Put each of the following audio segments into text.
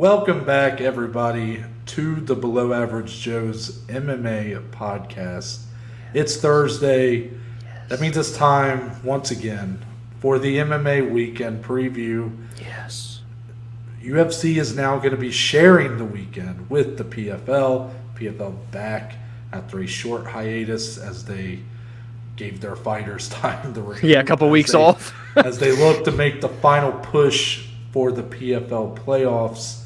Welcome back, everybody, to the Below Average Joe's MMA podcast. It's Thursday. That means it's time, once again, for the MMA weekend preview. Yes. UFC is now going to be sharing the weekend with the PFL. PFL back after a short hiatus as they gave their fighters time to recover. Yeah, a couple weeks off. as they look to make the final push for the PFL playoffs.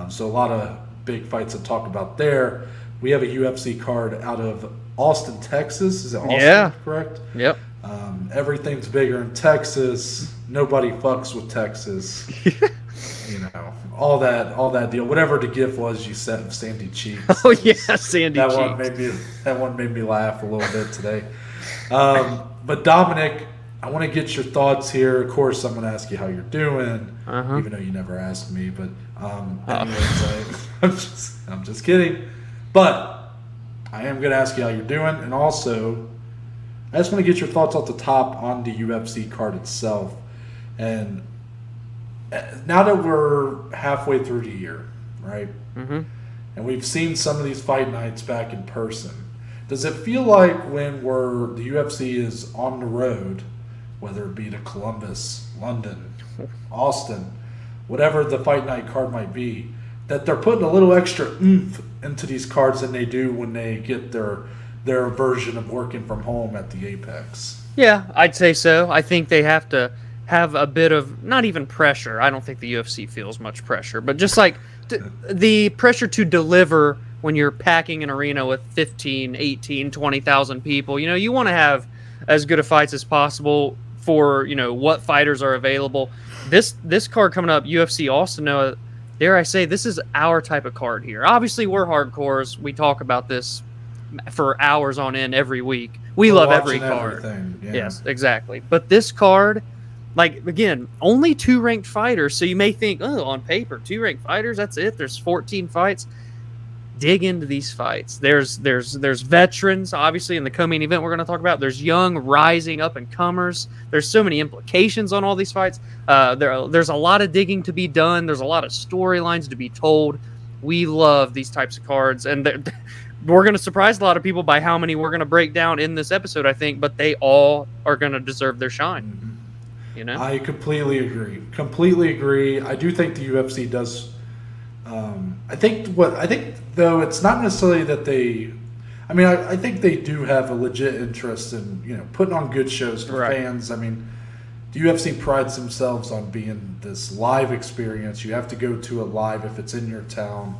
So a lot of big fights to talk about there. We have a UFC card out of Austin, Texas. Is it Austin, correct? Yep. Everything's bigger in Texas. Nobody fucks with Texas. You know, all that deal. Whatever the gift was you sent of Sandy Cheeks. Oh yeah, Sandy that Cheeks. That one made me laugh a little bit today. But Dominic, I want to get your thoughts here. Of course, I'm going to ask you how you're doing, even though you never asked me. But anyways, I'm just kidding. But I am going to ask you how you're doing, and also I just want to get your thoughts off the top on the UFC card itself. And now that we're halfway through the year, right? Mm-hmm. And we've seen some of these fight nights back in person. Does it feel like when the UFC is on the road, whether it be to Columbus, London, Austin, whatever the fight night card might be, that they're putting a little extra oomph into these cards than they do when they get their version of working from home at the Apex? Yeah, I'd say so. I think they have to have a bit of, not even pressure. I don't think the UFC feels much pressure, but just like the pressure to deliver when you're packing an arena with 15, 18, 20,000 people. You know, you want to have as good of fights as possible for, you know, what fighters are available. This card coming up, UFC Austin, dare I say, this is our type of card here. Obviously, we're hardcores. We talk about this for hours on end every week. We love every card. Yeah. Yes, exactly. But this card, like, again, only 2 ranked fighters. So you may think, oh, on paper, 2 ranked fighters, that's it. There's 14 fights. Dig into these fights. There's veterans, obviously, in the co-main event we're going to talk about. There's young, rising up-and-comers. There's so many implications on all these fights. There's a lot of digging to be done. There's a lot of storylines to be told. We love these types of cards, and we're going to surprise a lot of people by how many we're going to break down in this episode, I think, but they all are going to deserve their shine. Mm-hmm. You know? I completely agree. I do think the UFC does... I think though it's not necessarily that they. I mean, I think they do have a legit interest in, you know, putting on good shows for fans. I mean, the UFC prides themselves on being this live experience. You have to go to it live if it's in your town.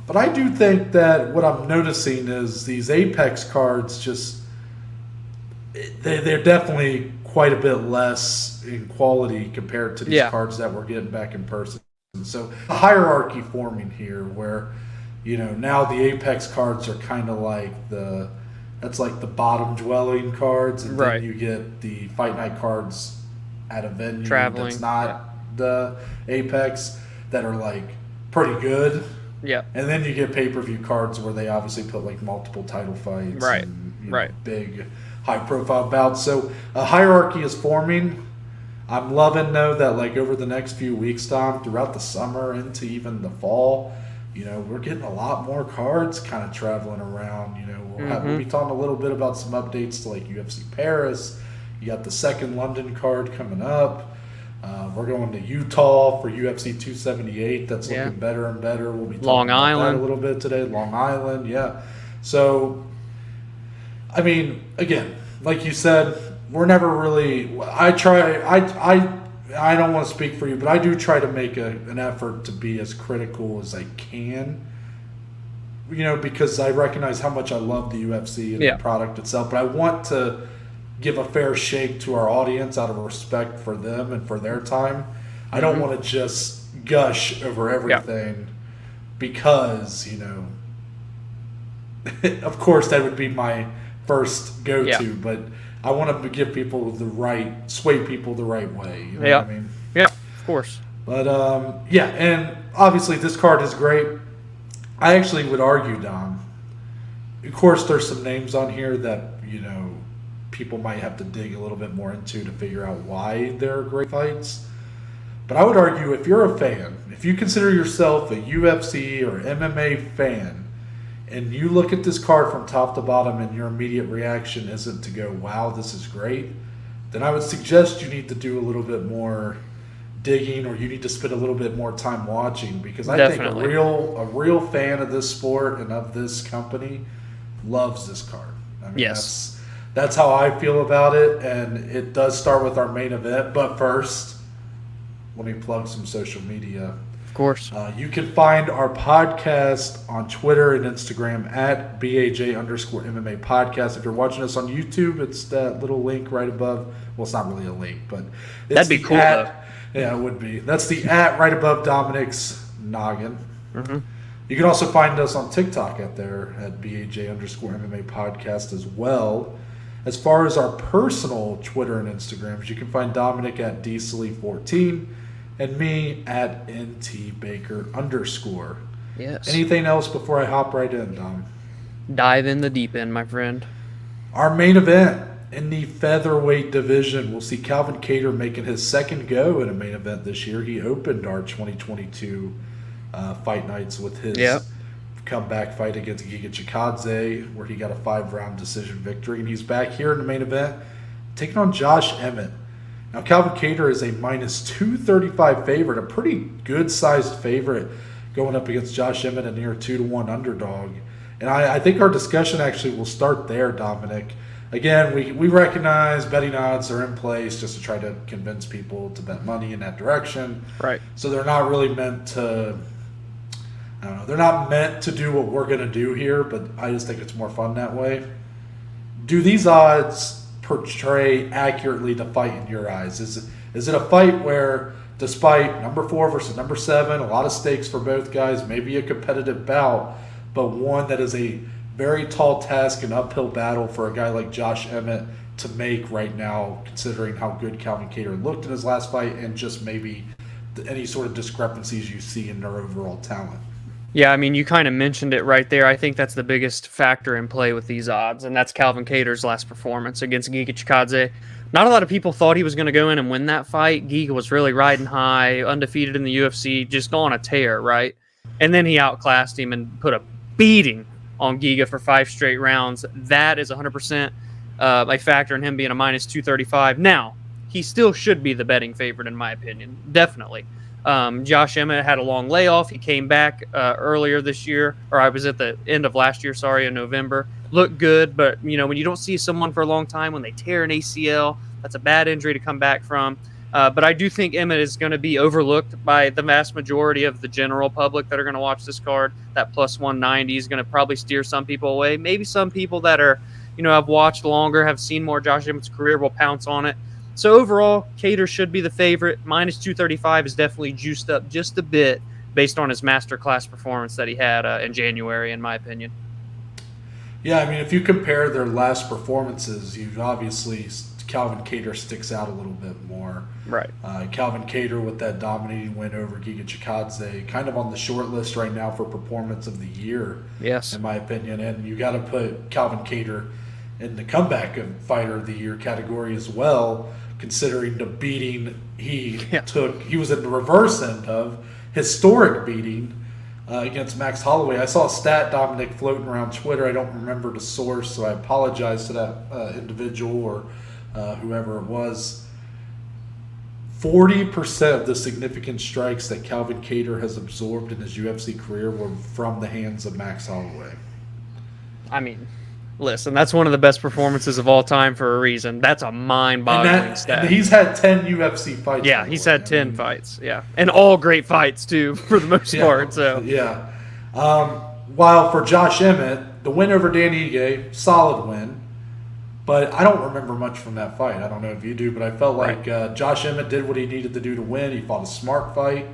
But I do think that what I'm noticing is these Apex cards they're definitely quite a bit less in quality compared to these cards that we're getting back in person. So a hierarchy forming here where, you know, now the Apex cards are kind of like that's like the bottom dwelling cards, and then you get the Fight Night cards at a venue that's not the Apex that are like pretty good. Yeah. And then you get pay-per-view cards where they obviously put like multiple title fights. And, you know, big high-profile bouts. So a hierarchy is forming. I'm loving, though, that like over the next few weeks, Tom, throughout the summer into even the fall, you know, we're getting a lot more cards kind of traveling around. You know, we'll be talking a little bit about some updates to like UFC Paris. You got the second London card coming up. We're going to Utah for UFC 278. That's looking better and better. We'll be talking about that a little bit today. Long Island, yeah. So, I mean, again, like you said, we're never really. I don't want to speak for you, but I do try to make an effort to be as critical as I can. You know, because I recognize how much I love the UFC and the product itself, but I want to give a fair shake to our audience out of respect for them and for their time. I don't want to just gush over everything because, you know, of course that would be my first go-to, but I want to give people sway people the right way. You know what I mean? Yeah, of course. But, and obviously this card is great. I actually would argue, Dom, of course there's some names on here that, you know, people might have to dig a little bit more into to figure out why they're great fights. But I would argue if you're a fan, if you consider yourself a UFC or MMA fan, and you look at this card from top to bottom and your immediate reaction isn't to go, wow, this is great, then I would suggest you need to do a little bit more digging, or you need to spend a little bit more time watching, because I think a real fan of this sport and of this company loves this card. I mean, yes. That's how I feel about it, and it does start with our main event. But first, let me plug some social media. Of course. You can find our podcast on Twitter and Instagram at BAJ_MMA podcast. If you're watching us on YouTube, it's that little link right above. Well, it's not really a link, but it's that'd be cool, though. Yeah, it would be. That's the at right above Dominic's noggin. Mm-hmm. You can also find us on TikTok at BAJ_MMA podcast as well. As far as our personal Twitter and Instagrams, you can find Dominic at DSlee14 and me at NTBaker_. Yes. Anything else before I hop right in, Dom? Dive in the deep end, my friend. Our main event in the featherweight division, we'll see Calvin Kattar making his second go in a main event this year. He opened our 2022 fight nights with his comeback fight against Giga Chikadze, where he got a 5-round decision victory. And he's back here in the main event, taking on Josh Emmett. Now, Calvin Kattar is a -235 favorite, a pretty good-sized favorite going up against Josh Emmett, a near 2-1 underdog. And I think our discussion actually will start there, Dominic. Again, we recognize betting odds are in place just to try to convince people to bet money in that direction. Right. So they're not really meant to, I don't know, they're not meant to do what we're going to do here, but I just think it's more fun that way. Do these odds portray accurately the fight in your eyes? Is it a fight where, despite number 4 versus number 7, a lot of stakes for both guys, maybe a competitive bout, but one that is a very tall task and uphill battle for a guy like Josh Emmett to make right now, considering how good Calvin Kattar looked in his last fight and just maybe any sort of discrepancies you see in their overall talent? Yeah, I mean, you kind of mentioned it right there. I think that's the biggest factor in play with these odds, and that's Calvin Kattar's last performance against Giga Chikadze. Not a lot of people thought he was going to go in and win that fight. Giga was really riding high, undefeated in the UFC, just on a tear, right? And then he outclassed him and put a beating on Giga for 5 straight rounds. That is 100% a factor in him being a -235. Now, he still should be the betting favorite in my opinion, definitely. Josh Emmett had a long layoff. He came back earlier this year, or I was at the end of last year, in November. Looked good, but when you don't see someone for a long time, when they tear an ACL, that's a bad injury to come back from. But I do think Emmett is going to be overlooked by the vast majority of the general public that are going to watch this card. That +190 is going to probably steer some people away. Maybe some people that are, have watched longer, have seen more Josh Emmett's career will pounce on it. So overall, Kattar should be the favorite. -235 is definitely juiced up just a bit based on his masterclass performance that he had in January, in my opinion. Yeah, I mean, if you compare their last performances, you've obviously Calvin Kattar sticks out a little bit more. Right. Calvin Kattar with that dominating win over Giga Chikadze, kind of on the short list right now for performance of the year. Yes. In my opinion, and you got to put Calvin Kattar in the comeback of fighter of the year category as well, considering the beating he took. He was in the reverse end of historic beating against Max Holloway. I saw a stat, Dominic, floating around Twitter. I don't remember the source, so I apologize to that individual or whoever it was. 40% of the significant strikes that Calvin Kattar has absorbed in his UFC career were from the hands of Max Holloway. I mean, listen, that's one of the best performances of all time for a reason. That's a mind-boggling stat. And he's had 10 UFC fights. Yeah, he's had 10 fights. Yeah, and all great fights too, for the most part. So yeah. While for Josh Emmett, the win over Dan Ige, solid win, but I don't remember much from that fight. I don't know if you do, but I felt like Josh Emmett did what he needed to do to win. He fought a smart fight.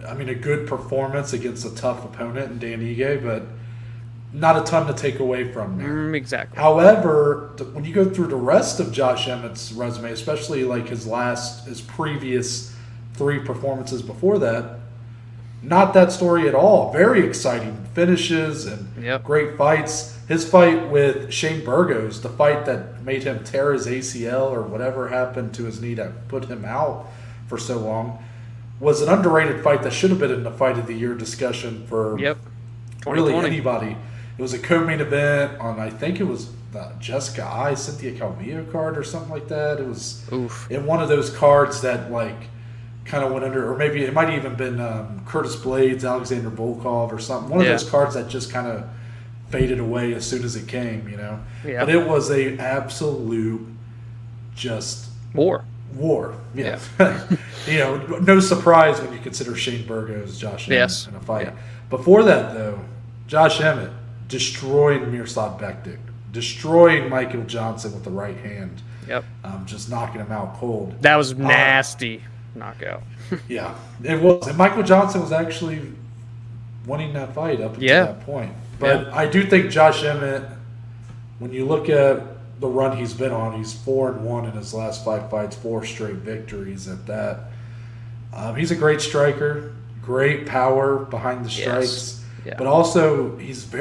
I mean, a good performance against a tough opponent in Dan Ige, but not a ton to take away from there. Exactly. However, when you go through the rest of Josh Emmett's resume, especially like his previous 3 performances before that, not that story at all. Very exciting finishes and great fights. His fight with Shane Burgos, the fight that made him tear his ACL or whatever happened to his knee that put him out for so long, was an underrated fight that should have been in the fight of the year discussion for really anybody. It was a co-main event on, I think it was Jessica I, Cynthia Calvillo card or something like that. It was in one of those cards that like kind of went under, or maybe it might have even been Curtis Blades, Alexander Volkov or something. One of those cards that just kind of faded away as soon as it came, Yeah. But it was a absolute just war. Yeah. No surprise when you consider Shane Burgos, Josh Emmett in a fight. Yeah. Before that, though, Josh Emmett destroying Mirsad Bektic, destroying Michael Johnson with the right hand. Yep. Just knocking him out cold. That was nasty knockout. Yeah, it was. And Michael Johnson was actually winning that fight up until that point. But I do think Josh Emmett, when you look at the run he's been on, he's 4-1 in his last 5 fights, 4 straight victories at that. He's a great striker, great power behind the strikes, but also he's got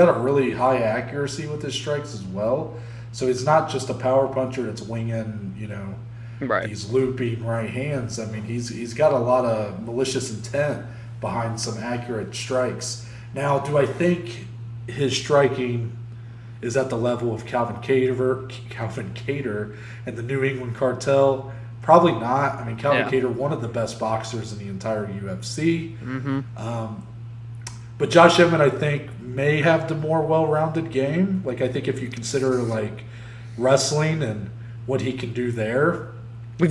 a really high accuracy with his strikes as well. So he's not just a power puncher that's winging, these looping right hands. I mean, he's got a lot of malicious intent behind some accurate strikes. Now, do I think his striking is at the level of Calvin Kattar and the New England Cartel? Probably not. I mean, Calvin Kattar, one of the best boxers in the entire UFC. Mm-hmm. But Josh Emmett, I think, may have the more well-rounded game. Like, I think if you consider, like, wrestling and what he can do there. I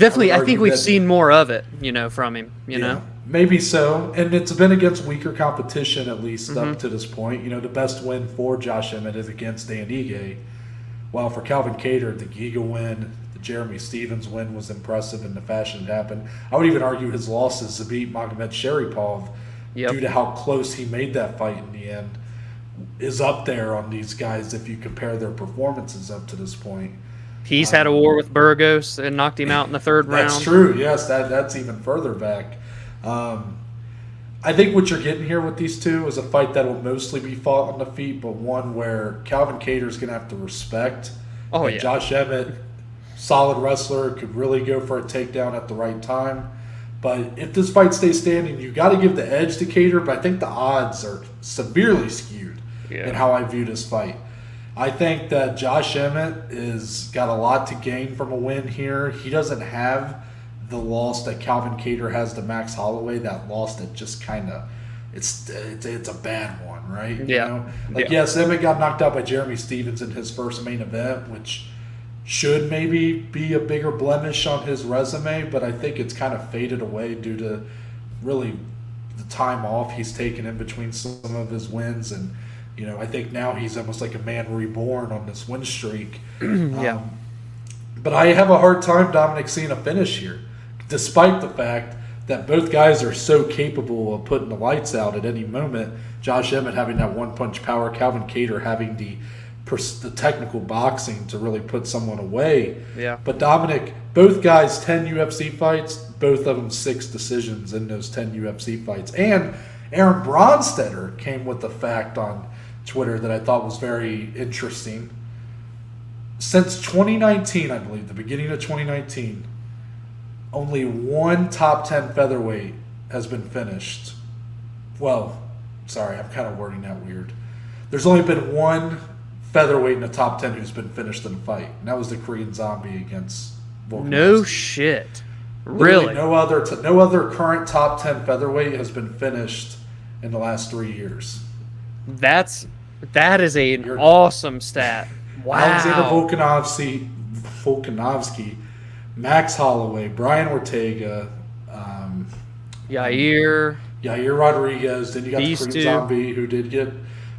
think we've seen more of it, from him, know? Maybe so. And it's been against weaker competition, at least up to this point. The best win for Josh Emmett is against Dan Ige. While for Calvin Kattar, the Giga win, the Jeremy Stevens win was impressive in the fashion it happened. I would even argue his loss to Zabit Magomedsharipov, due to how close he made that fight in the end, is up there on these guys if you compare their performances up to this point. He's had a war with Burgos and knocked him out in the 3rd round. That's true, yes. That's even further back. I think what you're getting here with these two is a fight that will mostly be fought on the feet, but one where Calvin Kattar is going to have to respect. Josh Emmett, solid wrestler, could really go for a takedown at the right time. But if this fight stays standing, you got to give the edge to Kattar, but I think the odds are severely skewed in how I view this fight. I think that Josh Emmett is got a lot to gain from a win here. He doesn't have the loss that Calvin Kattar has to Max Holloway, that loss that just kind of, it's a bad one, right? Yeah. Yes, Emmett got knocked out by Jeremy Stevens in his first main event, which should maybe be a bigger blemish on his resume, but I think it's kind of faded away due to really the time off he's taken in between some of his wins. And, I think now he's almost like a man reborn on this win streak. But I have a hard time, Dominic, seeing a finish here, despite the fact that both guys are so capable of putting the lights out at any moment. Josh Emmett having that one-punch power, Calvin Kattar having the technical boxing to really put someone away. Yeah. But Dominic, both guys, 10 UFC fights, both of them 6 decisions in those 10 UFC fights. And Aaron Bronstetter came with the fact on Twitter that I thought was very interesting. Since 2019, I believe, the beginning of 2019, only one top 10 featherweight has been finished. Well, sorry, I'm kind of wording that weird. There's only been one featherweight in the top 10 who's been finished in a fight, and that was the Korean Zombie against Volkanovski. No shit. Literally Really? No other current top 10 featherweight has been finished in the last 3 years. That is an awesome stat. Wow. Alexander Volkanovski, Max Holloway, Brian Ortega, Yair Rodriguez. Then you got the Korean two. Zombie who did get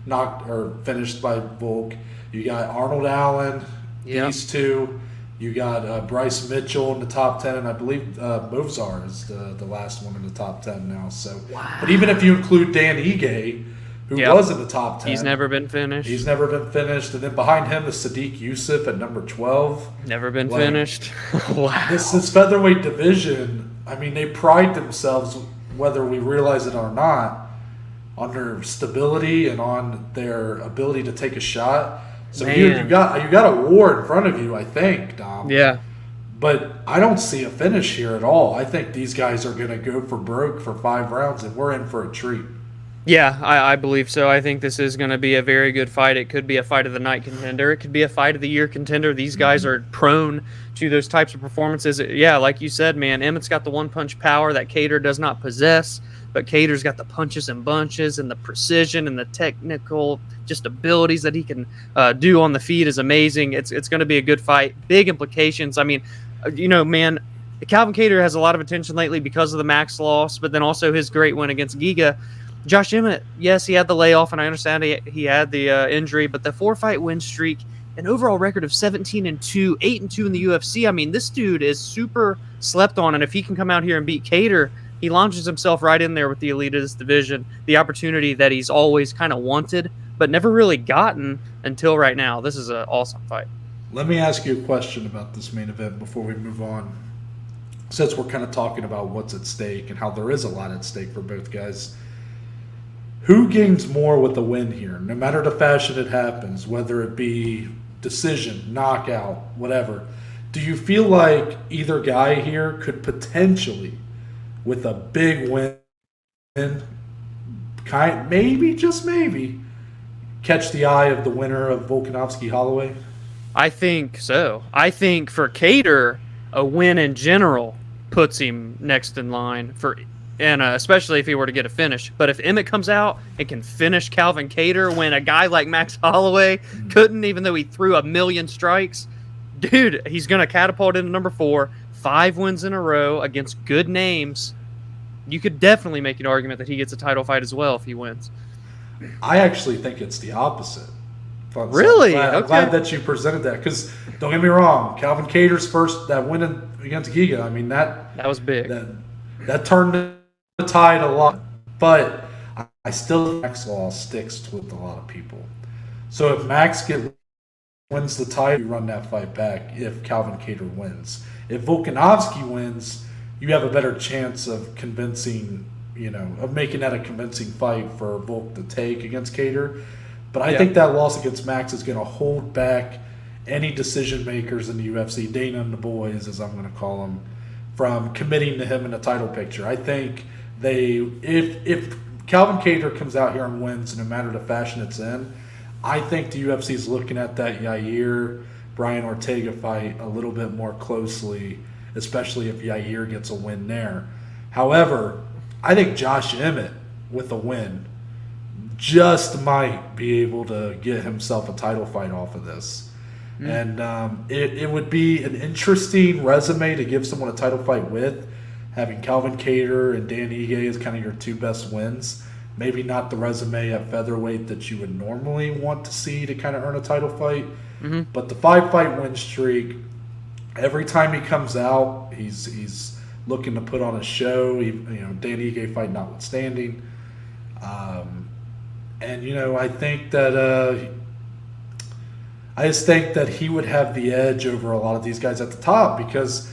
knocked or finished by Volk. You got Arnold Allen. These two. You got Bryce Mitchell in the top 10, and I believe Movzar is the last one in the top 10 now. So, But even if you include Dan Ige, who was in the top 10. He's never been finished. And then behind him is Sadiq Youssef at number 12. Never been finished. Wow. This featherweight division, I mean, they pride themselves, whether we realize it or not, on their stability and on their ability to take a shot. So you got a war in front of you, I think, Dom. Yeah. But I don't see a finish here at all. I think these guys are going to go for broke for 5 rounds, and we're in for a treat. Yeah, I believe so. I think this is going to be a very good fight. It could be a fight of the night contender. It could be a fight of the year contender. These guys are prone to those types of performances. Yeah, like you said, man, Emmett's got the one-punch power that Kattar does not possess, but Kattar's got the punches and bunches and the precision and the technical just abilities that he can do on the feet is amazing. It's going to be a good fight. Big implications. I mean, man, Calvin Kattar has a lot of attention lately because of the Max loss, but then also his great win against Giga. Josh Emmett, yes, he had the layoff, and I understand he had the injury, but the 4-fight win streak, an overall record of 17-2, 8-2 in the UFC. I mean, this dude is super slept on, and if he can come out here and beat Kattar, he launches himself right in there with the elite of this division, the opportunity that he's always kind of wanted, but never really gotten until right now. This is an awesome fight. Let me ask you a question about this main event before we move on. Since we're kind of talking about what's at stake and how there is a lot at stake for both guys, who gains more with the win here? No matter the fashion it happens, whether it be decision, knockout, whatever, do you feel like either guy here could potentially, with a big win, maybe, just maybe, catch the eye of the winner of Volkanovski-Holloway? I think so. I think for Kattar, a win in general puts him next in line and especially if he were to get a finish. But if Emmett comes out and can finish Calvin Kattar when a guy like Max Holloway couldn't, even though he threw a million strikes, dude, he's going to catapult into number 4, 5 wins in a row against good names. You could definitely make an argument that he gets a title fight as well if he wins. I actually think it's the opposite. Really? I'm glad that you presented that, because don't get me wrong, Calvin Kattar's that win against Giga, I mean, that was big. That turned the tide a lot, but I still think Max law sticks with a lot of people. So if Max wins the title, you run that fight back if Calvin Kattar wins. If Volkanovski wins, you have a better chance of of making that a convincing fight for Volk to take against Kattar. But I think that loss against Max is going to hold back any decision makers in the UFC, Dana and the boys, as I'm going to call them, from committing to him in the title picture. I think if Calvin Kattar comes out here and wins, no matter the fashion it's in, I think the UFC is looking at that Yair-Brian Ortega fight a little bit more closely, especially if Yair gets a win there. However, I think Josh Emmett, with a win, just might be able to get himself a title fight off of this. And it would be an interesting resume to give someone a title fight with, having Calvin Kattar and Dan Ige as kind of your 2 best wins. Maybe not the resume at featherweight that you would normally want to see to kind of earn a title fight. But the 5-fight win streak, every time he comes out, he's looking to put on a show. Dan Ige fight notwithstanding. I think that I just think that he would have the edge over a lot of these guys at the top, because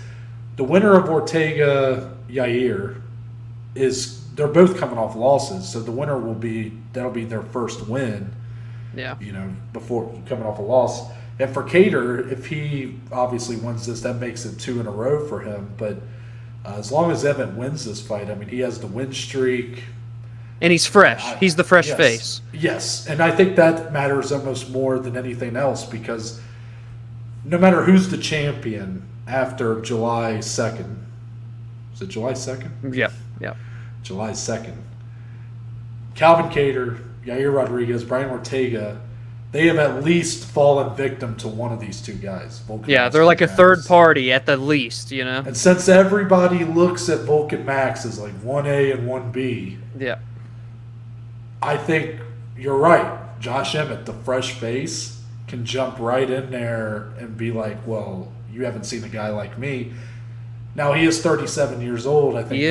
the winner of Ortega-Yair they're both coming off losses, so the winner that'll be their first win. Yeah. Before coming off a loss. And for Kattar, if he obviously wins this, that makes it 2 in a row for him. But as long as Emmett wins this fight, I mean, he has the win streak. And he's fresh. He's the fresh face. Yes, and I think that matters almost more than anything else, because no matter who's the champion after July 2nd, is it July 2nd? Yeah. July 2nd. Calvin Kattar, Yair Rodriguez, Brian Ortega, they have at least fallen victim to one of these 2 guys. Yeah, they're like a third party at the least, And since everybody looks at Volk and Max as like 1A and 1B, yeah, I think you're right. Josh Emmett, the fresh face, can jump right in there and be like, well, you haven't seen a guy like me. Now, he is 37 years old. I think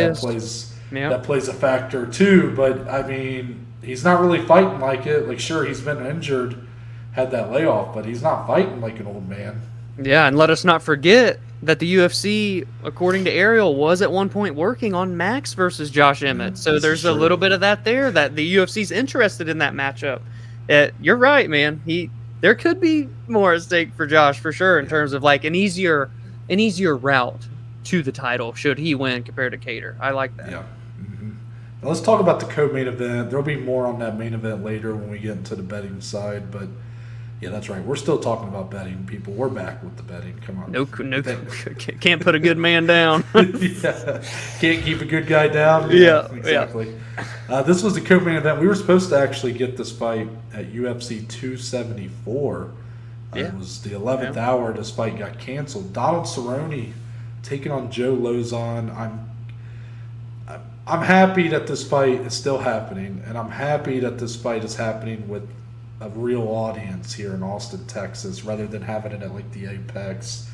that plays a factor too. But, I mean, he's not really fighting like it. Like, sure, he's been injured, had that layoff, but he's not fighting like an old man. Yeah, and let us not forget that the UFC, according to Ariel, was at one point working on Max versus Josh Emmett. So there's a little bit of that there, that the UFC's interested in that matchup. You're right, man. There could be more at stake for Josh, for sure, in terms of like an easier an easier route to the title should he win compared to Kattar. I like that. Yeah. Now let's talk about the co-main event. There'll be more on that main event later when we get into the betting side, but yeah, that's right. We're still talking about betting, people. We're back with the betting. Come on. No, can't put a good man down. Yeah. Can't keep a good guy down. Yeah, exactly. Yeah. This was the co-main event. We were supposed to actually get this fight at UFC 274. It was the 11th hour. This fight got canceled. Donald Cerrone taking on Joe Lauzon. I'm happy that this fight is still happening, and I'm happy that this fight is happening with a real audience here in Austin, Texas, rather than having it at like the Apex.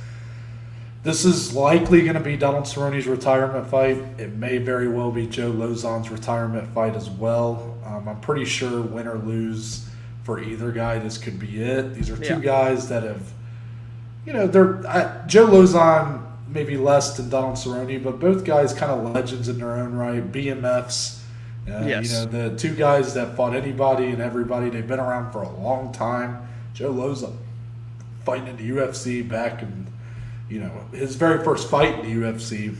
This is likely going to be Donald Cerrone's retirement fight. It may very well be Joe Lauzon's retirement fight as well. I'm pretty sure win or lose for either guy, this could be it. These are two guys that have, Joe Lauzon maybe less than Donald Cerrone, but both guys kind of legends in their own right. BMFs. The two guys that fought anybody and everybody. They've been around for a long time. Joe Lauzon fighting in the UFC back in, his very first fight in the UFC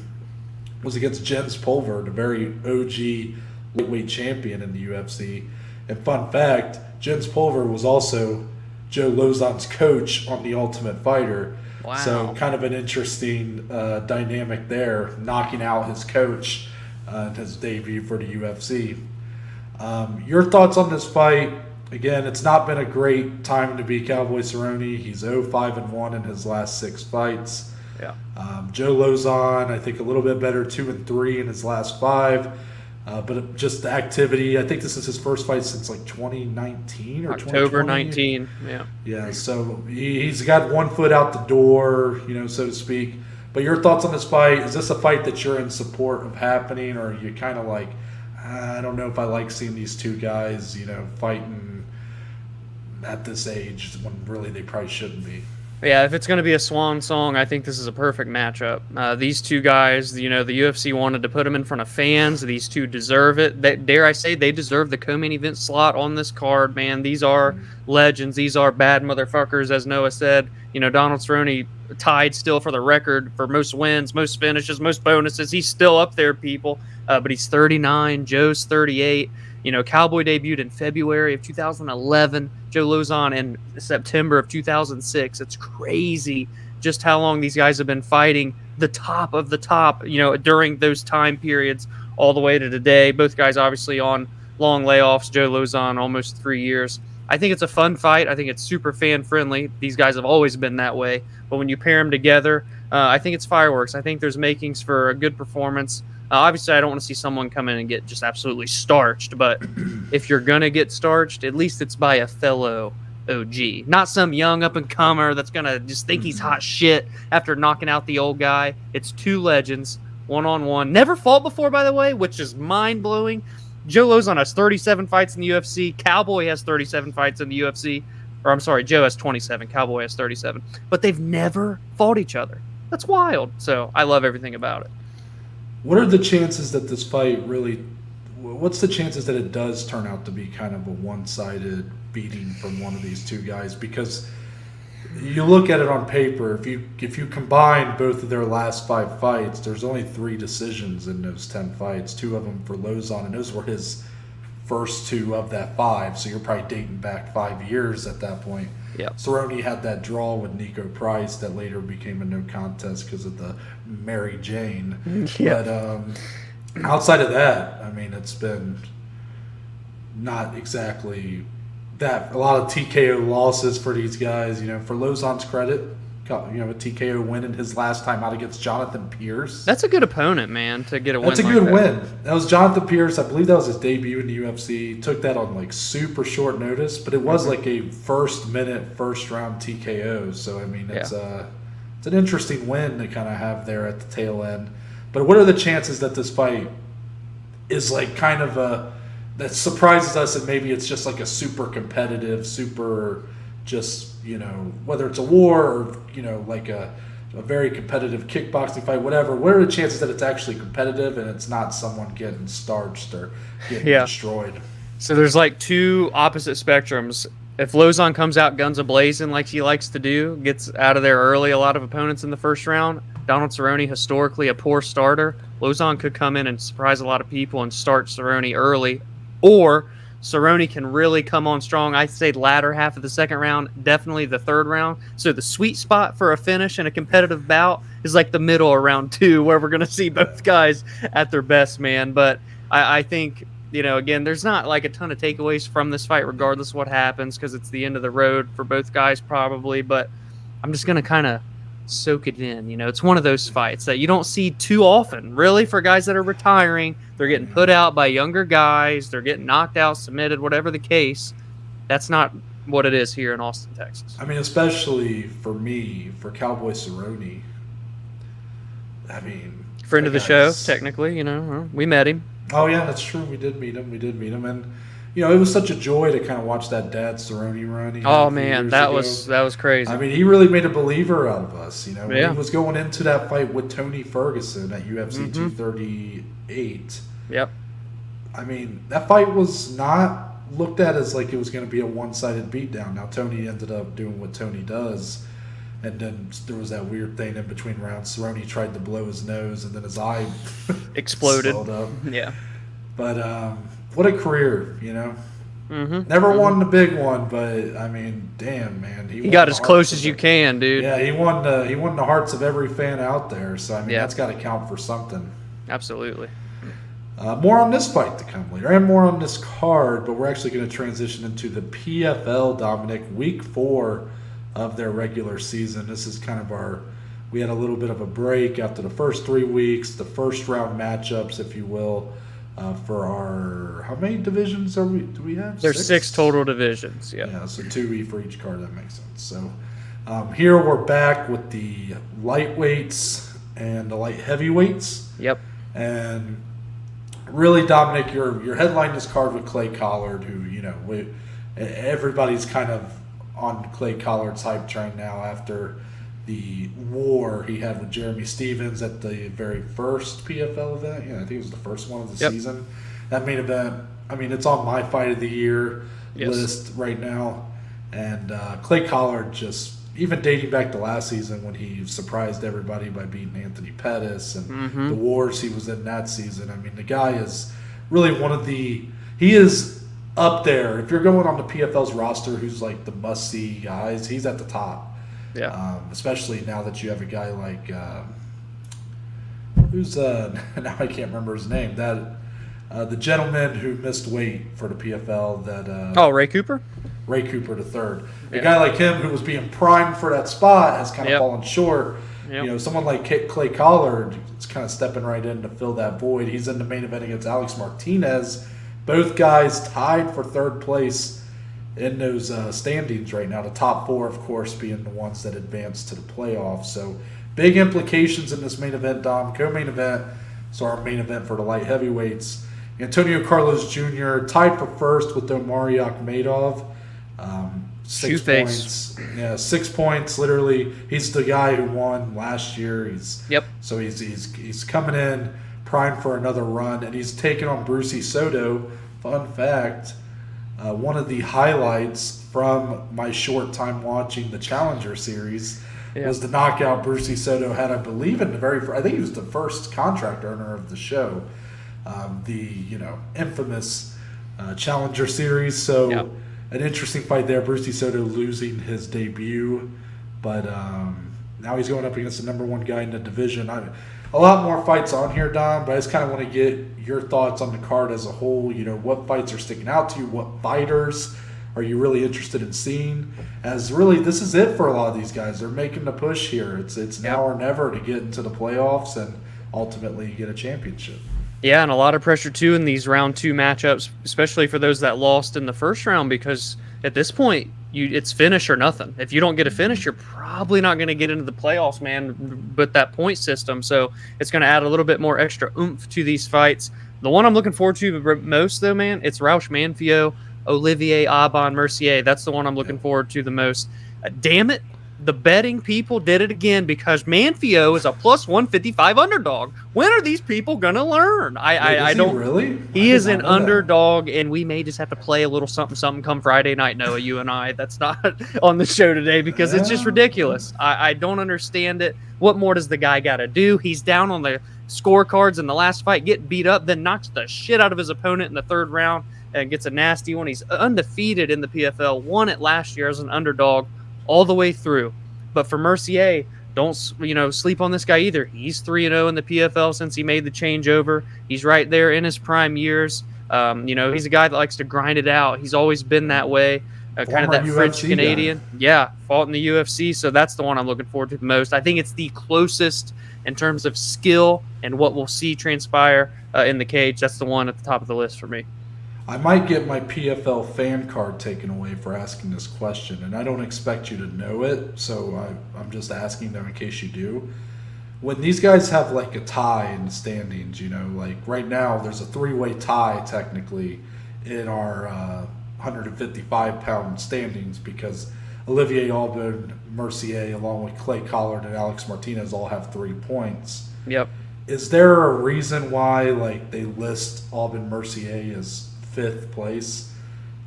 was against Jens Pulver, the very OG lightweight champion in the UFC. And fun fact, Jens Pulver was also Joe Lauzon's coach on The Ultimate Fighter. Wow. So kind of an interesting dynamic there, knocking out his coach in his debut for the UFC. Your thoughts on this fight? Again, it's not been a great time to be Cowboy Cerrone. He's 0-5-1 in his last 6 fights. Yeah. Joe Lauzon, I think a little bit better, 2-3 in his last 5. But just the activity, I think this is his first fight since like 2019 or October 2020. 19. Yeah. Yeah, so he's got one foot out the door, so to speak. But your thoughts on this fight? Is this a fight that you're in support of happening, or are you kind of like, I don't know if I like seeing these two guys, fighting at this age when really they probably shouldn't be? Yeah, if it's going to be a swan song, I think this is a perfect matchup. These two guys, the UFC wanted to put them in front of fans. These two deserve it. Dare I say, they deserve the co-main event slot on this card, man. These are legends. These are bad motherfuckers, as Noah said. Donald Cerrone tied still for the record for most wins, most finishes, most bonuses. He's still up there, people. But he's 39. Joe's 38. Cowboy debuted in February of 2011. Joe Lauzon in September of 2006. It's crazy just how long these guys have been fighting the top of the top, during those time periods all the way to today. Both guys obviously on long layoffs. Joe Lauzon almost 3 years. I think it's a fun fight. I think it's super fan-friendly. These guys have always been that way. But when you pair them together, I think it's fireworks. I think there's makings for a good performance. Obviously, I don't want to see someone come in and get just absolutely starched. But if you're going to get starched, at least it's by a fellow OG. Not some young up-and-comer that's going to just think he's hot shit after knocking out the old guy. It's two legends, one-on-one. Never fought before, by the way, which is mind-blowing. Joe Lauzon has 37 fights in the UFC. Cowboy has 37 fights in the UFC. Or I'm sorry, Joe has 27. Cowboy has 37. But they've never fought each other. That's wild. So I love everything about it. What are the chances that this fight really... What's the chances that it does turn out to be kind of a one-sided beating from one of these two guys? Because you look at it on paper, if you combine both of their last 5 fights, there's only 3 decisions in those 10 fights, 2 of them for Lauzon, and those were his first 2 of that 5, so you're probably dating back 5 years at that point. Yep. Cerrone had that draw with Nico Price that later became a no contest because of the Mary Jane. Yep. But outside of that, I mean, it's been not exactly that. A lot of TKO losses for these guys. For Lauzon's credit, a TKO win in his last time out against Jonathan Pierce. That's a good opponent, man, to get a win. That's a good win. That was Jonathan Pierce. I believe that was his debut in the UFC. He took that on like super short notice, but it was like a first round TKO. So I mean, it's an interesting win to kind of have there at the tail end. But what are the chances that this fight is like kind of that surprises us, and maybe it's just like a super competitive, super just, whether it's a war or, like a very competitive kickboxing fight, whatever. What are the chances that it's actually competitive and it's not someone getting starched or getting destroyed? So there's like 2 opposite spectrums. If Lauzon comes out guns a-blazing like he likes to do, gets out of there early, a lot of opponents in the first round, Donald Cerrone, historically a poor starter, Lauzon could come in and surprise a lot of people and start Cerrone early. Or Cerrone can really come on strong. I'd say latter half of the second round, definitely the third round. So the sweet spot for a finish in a competitive bout is like the middle of round 2, where we're going to see both guys at their best, man. But I think, again, there's not like a ton of takeaways from this fight, regardless of what happens, because it's the end of the road for both guys probably. But I'm just going to kind of soak it in. It's one of those fights that you don't see too often, really, for guys that are retiring. They're getting put out by younger guys. They're getting knocked out, submitted, whatever the case. That's not what it is here in Austin, Texas. I mean, especially for me, for Cowboy Cerrone. I mean, friend of the show, technically. We met him. Oh yeah, that's true. We did meet him, and it was such a joy to kind of watch that Dad Cerrone run. Oh man, that was crazy. I mean, he really made a believer out of us. He was going into that fight with Tony Ferguson at UFC 238. Yep. I mean, that fight was not looked at as like it was going to be a one-sided beatdown. Now Tony ended up doing what Tony does. And then there was that weird thing in between rounds. Cerrone tried to blow his nose, and then his eye exploded. Up. Yeah. But what a career, Mm-hmm. Never won the big one, but I mean, damn, man, he got as close as you can, dude. Yeah, he won the hearts of every fan out there. So I mean, that's got to count for something. Absolutely. More on this fight to come later, and more on this card. But we're actually going to transition into the PFL, Dominic, week 4 of their regular season. This is kind of we had a little bit of a break after the first 3 weeks, the first round matchups, if you will, for our, how many divisions do we have? There's 6 total divisions. Yeah, so 2 for each card. That makes sense. So here we're back with the lightweights and the light heavyweights. Yep. And really, Dominic, your headline this card with Clay Collard, who everybody's kind of on Clay Collard's hype train now after the war he had with Jeremy Stevens at the very first PFL event. Yeah, I think it was the first one of the season. That main event, I mean, it's on my fight of the year list right now. And Clay Collard, just even dating back to last season when he surprised everybody by beating Anthony Pettis and the wars he was in that season. I mean, the guy is really he is up there. If you're going on the PFL's roster who's like the must-see guys, he's at the top. Yeah. Especially now that you have a guy like who's now I can't remember his name. That the gentleman who missed weight for the PFL. That Ray Cooper. Ray Cooper III. A guy like him who was being primed for that spot has kind of fallen short. Yep. Someone like Clay Collard is kind of stepping right in to fill that void. He's in the main event against Alex Martinez. Both guys tied for third place in those standings right now. The top 4, of course, being the ones that advanced to the playoffs. So big implications in this main event, Dom. Co-main event, so our main event for the light heavyweights. Antonio Carlos Jr. tied for first with Omari Akhmedov. 6 points. Yeah, 6 points. Literally, he's the guy who won last year. So he's coming in primed for another run, and he's taking on Brucey Soto. Fun fact, one of the highlights from my short time watching the Challenger series was the knockout Brucey Soto had, I believe, in the I think he was the first contract earner of the show, the infamous Challenger series. So an interesting fight there. Brucey Soto losing his debut, but now he's going up against the number 1 guy in the division. A lot more fights on here, Dom, but I just kind of want to get your thoughts on the card as a whole. What fights are sticking out to you? What fighters are you really interested in seeing? As really, this is it for a lot of these guys. They're making the push here. It's now or never to get into the playoffs and ultimately get a championship. Yeah, and a lot of pressure, too, in these round 2 matchups, especially for those that lost in the first round, because at this point, it's finish or nothing. If you don't get a finish, you're probably not going to get into the playoffs, man, with that point system. So it's going to add a little bit more extra oomph to these fights. The one I'm looking forward to most, though, man, it's Raush Manfio, Olivier Aubin Mercier. That's the one I'm looking forward to the most. Damn it, the betting people did it again because Manfio is a plus 155 underdog. When are these people gonna learn? I don't really. He is an underdog, and we may just have to play a little something come Friday night. Noah, you and I. That's not on the show today because it's just ridiculous. I don't understand it. What more does the guy got to do? He's down on the scorecards in the last fight, get beat up, then knocks the shit out of his opponent in the third round and gets a nasty one. He's undefeated in the PFL, won it last year as an underdog all the way through. But for Mercier, don't sleep on this guy either. He's 3-0 in the PFL since he made the changeover. He's right there in his prime years. He's a guy that likes to grind it out. He's always been that way. Kind of that French Canadian. Yeah, fought in the UFC. So that's the one I'm looking forward to the most. I think it's the closest in terms of skill and what we'll see transpire in the cage. That's the one at the top of the list for me. I might get my PFL fan card taken away for asking this question, and I don't expect you to know it, so I'm just asking them in case you do. When these guys have like a tie in the standings, like right now there's a 3-way tie technically in our 155-pound standings because Olivier Aubin, Mercier, along with Clay Collard and Alex Martinez all have 3 points. Yep. Is there a reason why like they list Aubin Mercier as 5th place?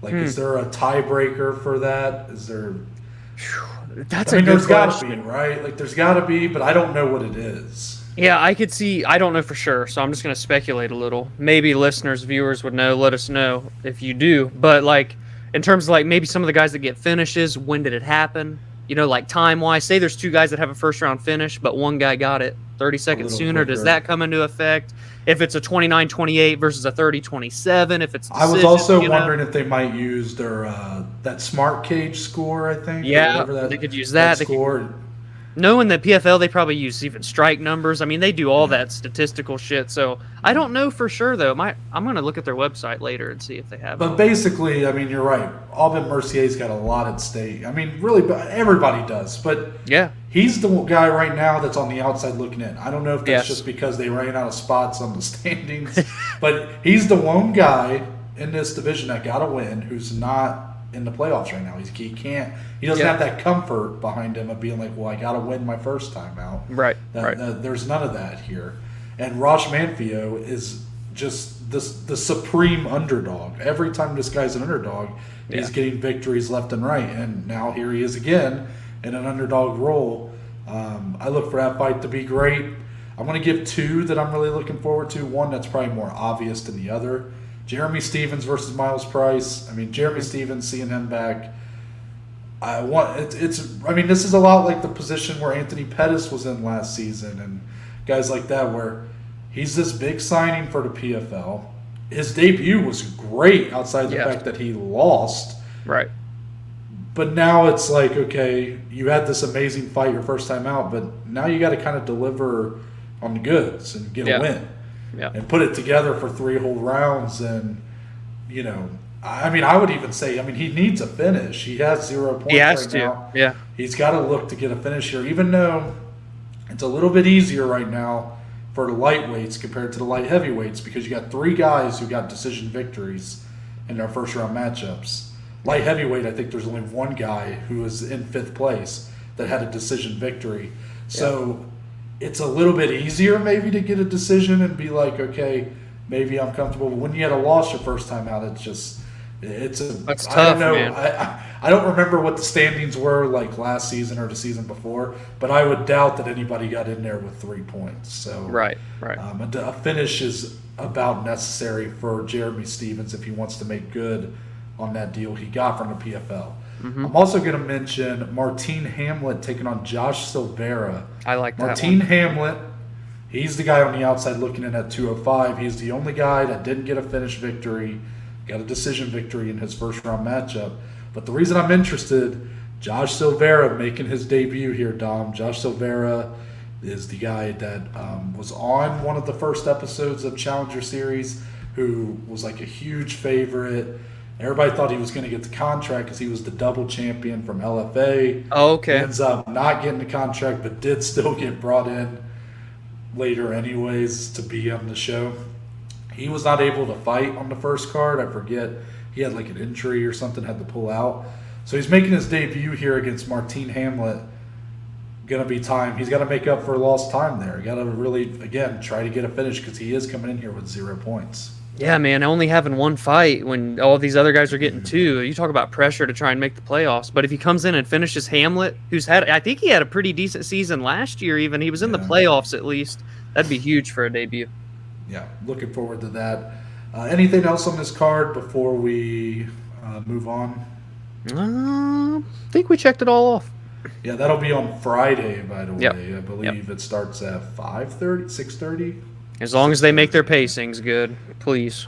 Like, is there a tiebreaker for that? Is there? That's a good there's got to question. be, right? Like, there's got to be, but I don't know what it is. Yeah, I could see. I don't know for sure, so I'm just going to speculate a little. Maybe listeners, viewers would know. Let us know if you do. But like, in terms of like maybe some of the guys that get finishes, when did it happen? Like time-wise, say there's 2 guys that have a first-round finish, but one guy got it 30 seconds sooner. Quicker. Does that come into effect? If it's a 29-28 versus a 30-27, if it's decision, I was also wondering if they might use their that smart cage score, I think. Yeah, they could use that. Score. Knowing that PFL, they probably use even strike numbers. I mean, they do all that statistical shit. So I don't know for sure, though. I'm going to look at their website later and see if they have it. But basically, I mean, you're right. Aubin Mercier's got a lot at stake. I mean, really, everybody does. But yeah, he's the guy right now that's on the outside looking in. I don't know if that's just because they ran out of spots on the standings. But he's the one guy in this division that got a win who's not in the playoffs right now. He doesn't have that comfort behind him of being like, well, I got to win my first time out. Right. There's none of that here. And Rosh Manfio is just the supreme underdog. Every time this guy's an underdog, he's getting victories left and right. And now here he is again in an underdog role. I look for that fight to be great. I'm going to give 2 that I'm really looking forward to. One that's probably more obvious than the other. Jeremy Stephens versus Miles Price. I mean, Jeremy Stephens, seeing him back. This is a lot like the position where Anthony Pettis was in last season and guys like that, where he's this big signing for the PFL. His debut was great outside the fact that he lost. Right. But now it's like, okay, you had this amazing fight your first time out, but now you got to kind of deliver on the goods and get a win. Yeah. And put it together for 3 whole rounds. And, I would even say, he needs a finish. He has 0 points now. Yeah. He's got to look to get a finish here, even though it's a little bit easier right now for the lightweights compared to the light heavyweights because you got 3 guys who got decision victories in their first round matchups. Light heavyweight, I think there's only 1 guy who was in 5th place that had a decision victory. So it's a little bit easier maybe to get a decision and be like, okay, maybe I'm comfortable. But when you had a loss your first time out, that's tough, I don't know. man. I don't remember what the standings were like last season or the season before, but I would doubt that anybody got in there with 3 points. So right. A finish is about necessary for Jeremy Stephens if he wants to make good on that deal he got from the PFL. Mm-hmm. I'm also going to mention Martin Hamlet taking on Josh Silveira. I like that Martin one. Hamlet, he's the guy on the outside looking in at 205. He's the only guy that didn't get a finish victory, got a decision victory in his first round matchup. But the reason I'm interested, Josh Silveira making his debut here, Dom. Josh Silveira is the guy that was on one of the first episodes of Challenger Series, who was like a huge favorite. Everybody thought he was going to get the contract because he was the double champion from LFA. Oh, okay. Ends up not getting the contract, but did still get brought in later anyways to be on the show. He was not able to fight on the first card. I forget. He had like an injury or something, had to pull out. So he's making his debut here against Martin Hamlet. going to be time. He's got to make up for lost time there. Got to really, again, try to get a finish because he is coming in here with 0 points. Yeah, man, only having one fight when all these other guys are getting 2. You talk about pressure to try and make the playoffs. But if he comes in and finishes Hamlet, I think he had a pretty decent season last year even. He was in the playoffs at least. That'd be huge for a debut. Yeah, looking forward to that. Anything else on this card before we move on? I think we checked it all off. Yeah, that'll be on Friday, by the way. Yep. I believe it starts at 5:30, 6:30. As long as they make their pacings good, please.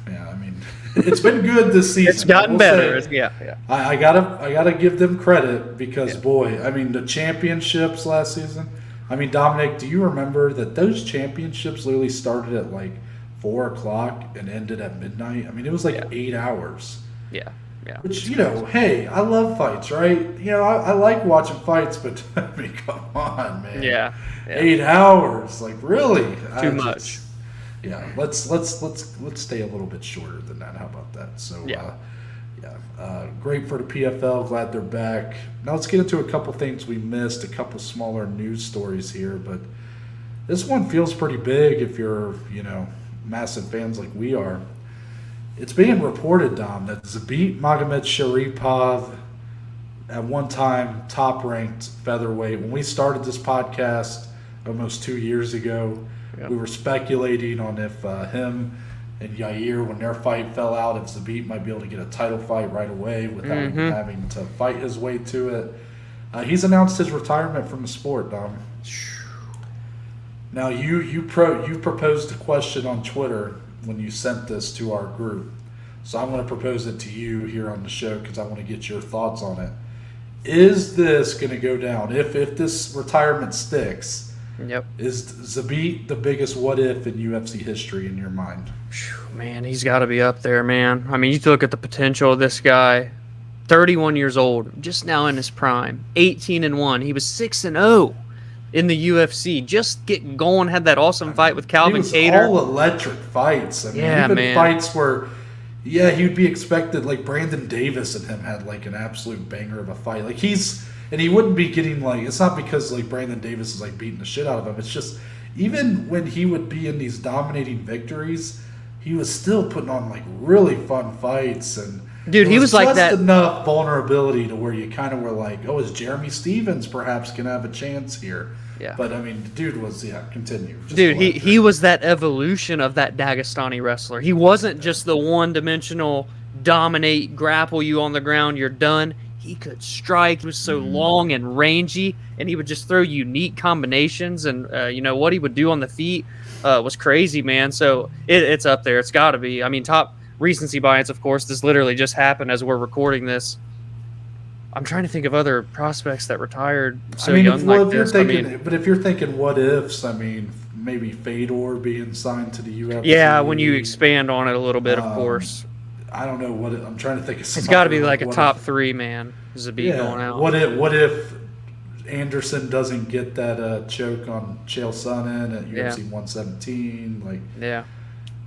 Yeah, I mean, it's been good this season. It's gotten better. Yeah. I gotta give them credit because boy, I mean, the championships last season. I mean, Dominic, do you remember that those championships literally started at like 4 o'clock and ended at midnight? I mean, it was like 8 hours. Yeah. Which, hey, I love fights, right? I like watching fights, but I mean, come on, man. Yeah. 8 hours, like really? Too much. Yeah, let's stay a little bit shorter than that. How about that? So, great for the PFL. Glad they're back. Now let's get into a couple things we missed, a couple smaller news stories here, but this one feels pretty big if you're, massive fans like we are. It's being reported, Dom, that Zabit Magomedsharipov, at one time top-ranked featherweight. When we started this podcast almost 2 years ago, we were speculating on if him and Yair, when their fight fell out, if Zabit might be able to get a title fight right away without even having to fight his way to it. He's announced his retirement from the sport, Dom. Now, you proposed a question on Twitter when you sent this to our group. So I'm going to propose it to you here on the show because I want to get your thoughts on it. Is this going to go down? If this retirement sticks, is Zabit the biggest what if in UFC history in your mind? Man, he's got to be up there, man. I mean, you look at the potential of this guy. 31 years old, just now in his prime. 18-1. He was 6-0. In the UFC, just getting going, had that awesome fight with Calvin Kattar. All electric fights. I mean, even fights where, he'd be expected. Like Brandon Davis and him had like an absolute banger of a fight. Like he wouldn't be getting like. It's not because like Brandon Davis is like beating the shit out of him. It's just even when he would be in these dominating victories, he was still putting on like really fun fights and. Dude, he was like that. Just enough vulnerability to where you kind of were like, oh, is Jeremy Stevens perhaps going to have a chance here? Yeah. But, I mean, the dude was, continue. Dude, he was that evolution of that Dagestani wrestler. He wasn't just the one-dimensional dominate, grapple you on the ground, you're done. He could strike. He was so long and rangy, and he would just throw unique combinations. And, what he would do on the feet was crazy, man. So it's up there. It's got to be. I mean, top recency bias, of course. This literally just happened as we're recording this. I'm trying to think of other prospects that retired young like this. But if you're thinking what ifs, I mean, maybe Fedor being signed to the UFC. Yeah, when you expand on it a little bit, of course. I don't know I'm trying to think of. It's got to be like a top 3, man. Zabit going out. What if Anderson doesn't get that choke on Chael Sonnen at UFC 117?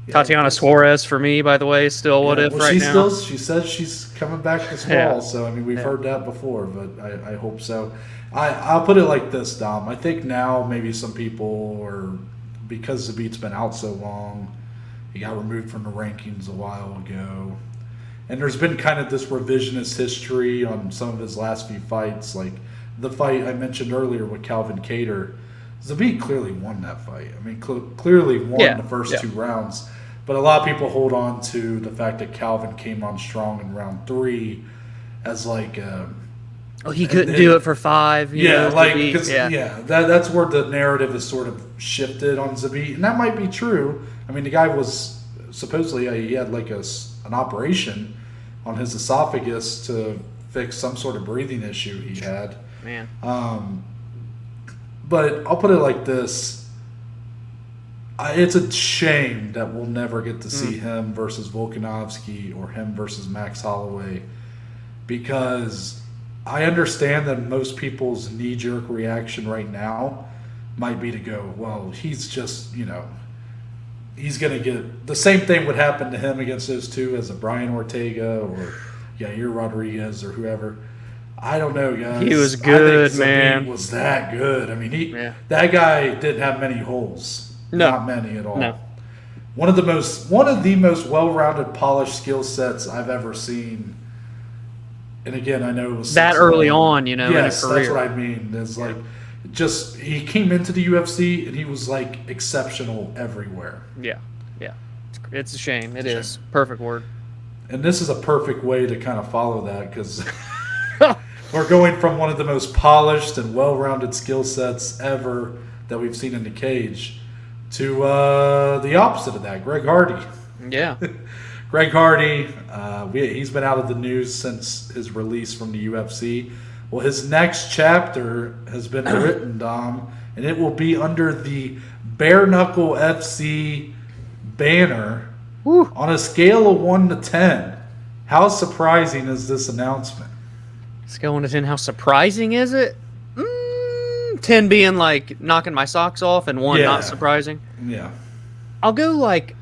Tatiana Suarez for me, by the way, still what if right now. She says she's coming back this fall, so I mean we've heard that before, but I hope so. I'll put it like this, Dom. I think now maybe some people because Zabit's been out so long, he got removed from the rankings a while ago, and there's been kind of this revisionist history on some of his last few fights, like the fight I mentioned earlier with Calvin Kattar. Zabit clearly won that fight. I mean, clearly won the first 2 rounds. But a lot of people hold on to the fact that Calvin came on strong in round 3 as like... he couldn't do it for 5. That's where the narrative is sort of shifted on Zabit. And that might be true. I mean, the guy was supposedly, he had like an operation on his esophagus to fix some sort of breathing issue he had. Man. But I'll put it like this. It's a shame that we'll never get to see him versus Volkanovski or him versus Max Holloway, because I understand that most people's knee-jerk reaction right now might be to go, well, he's just, he's going to get... The same thing would happen to him against those two as a Brian Ortega or Yair Rodriguez or whoever. I don't know, guys. He was good, I think man. Zabit was that good. I mean, that guy didn't have many holes. No. Not many at all. No. One of the most well-rounded, polished skill sets I've ever seen. And again, I know it was that early on, you know, yes, in a career. That's what I mean. It's like just he came into the UFC and he was like exceptional everywhere. Yeah. It's a shame. It is. Perfect word. And this is a perfect way to kind of follow that because we're going from one of the most polished and well-rounded skill sets ever that we've seen in the cage to the opposite of that, Greg Hardy. Yeah. Greg Hardy, he's been out of the news since his release from the UFC. Well, his next chapter has been written, Dom, and it will be under the Bare Knuckle FC banner. Woo. On a scale of 1 to 10. How surprising is this announcement? Scale 1 to 10, how surprising is it? 10 being like knocking my socks off and 1 not surprising. Yeah. I'll go like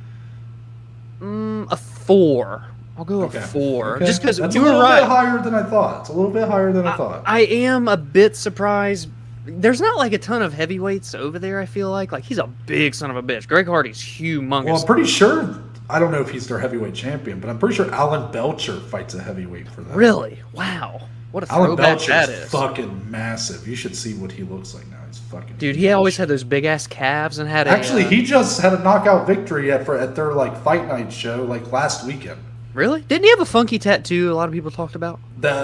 a 4. I'll go a 4. Okay. Just because you were right. Bit higher than I thought. It's a little bit higher than I thought. I am a bit surprised. There's not like a ton of heavyweights over there, I feel like. Like, he's a big son of a bitch. Greg Hardy's humongous. Well, I'm pretty sure, I don't know if he's their heavyweight champion, but I'm pretty sure Alan Belcher fights a heavyweight for them. Really? Wow. What a Alan throwback Belcher's that is. Fucking massive. You should see what he looks like now. He's fucking dude, huge. he always had those big-ass calves and had Actually, he just had a knockout victory at their like Fight Night show like last weekend. Really? Didn't he have a funky tattoo a lot of people talked about?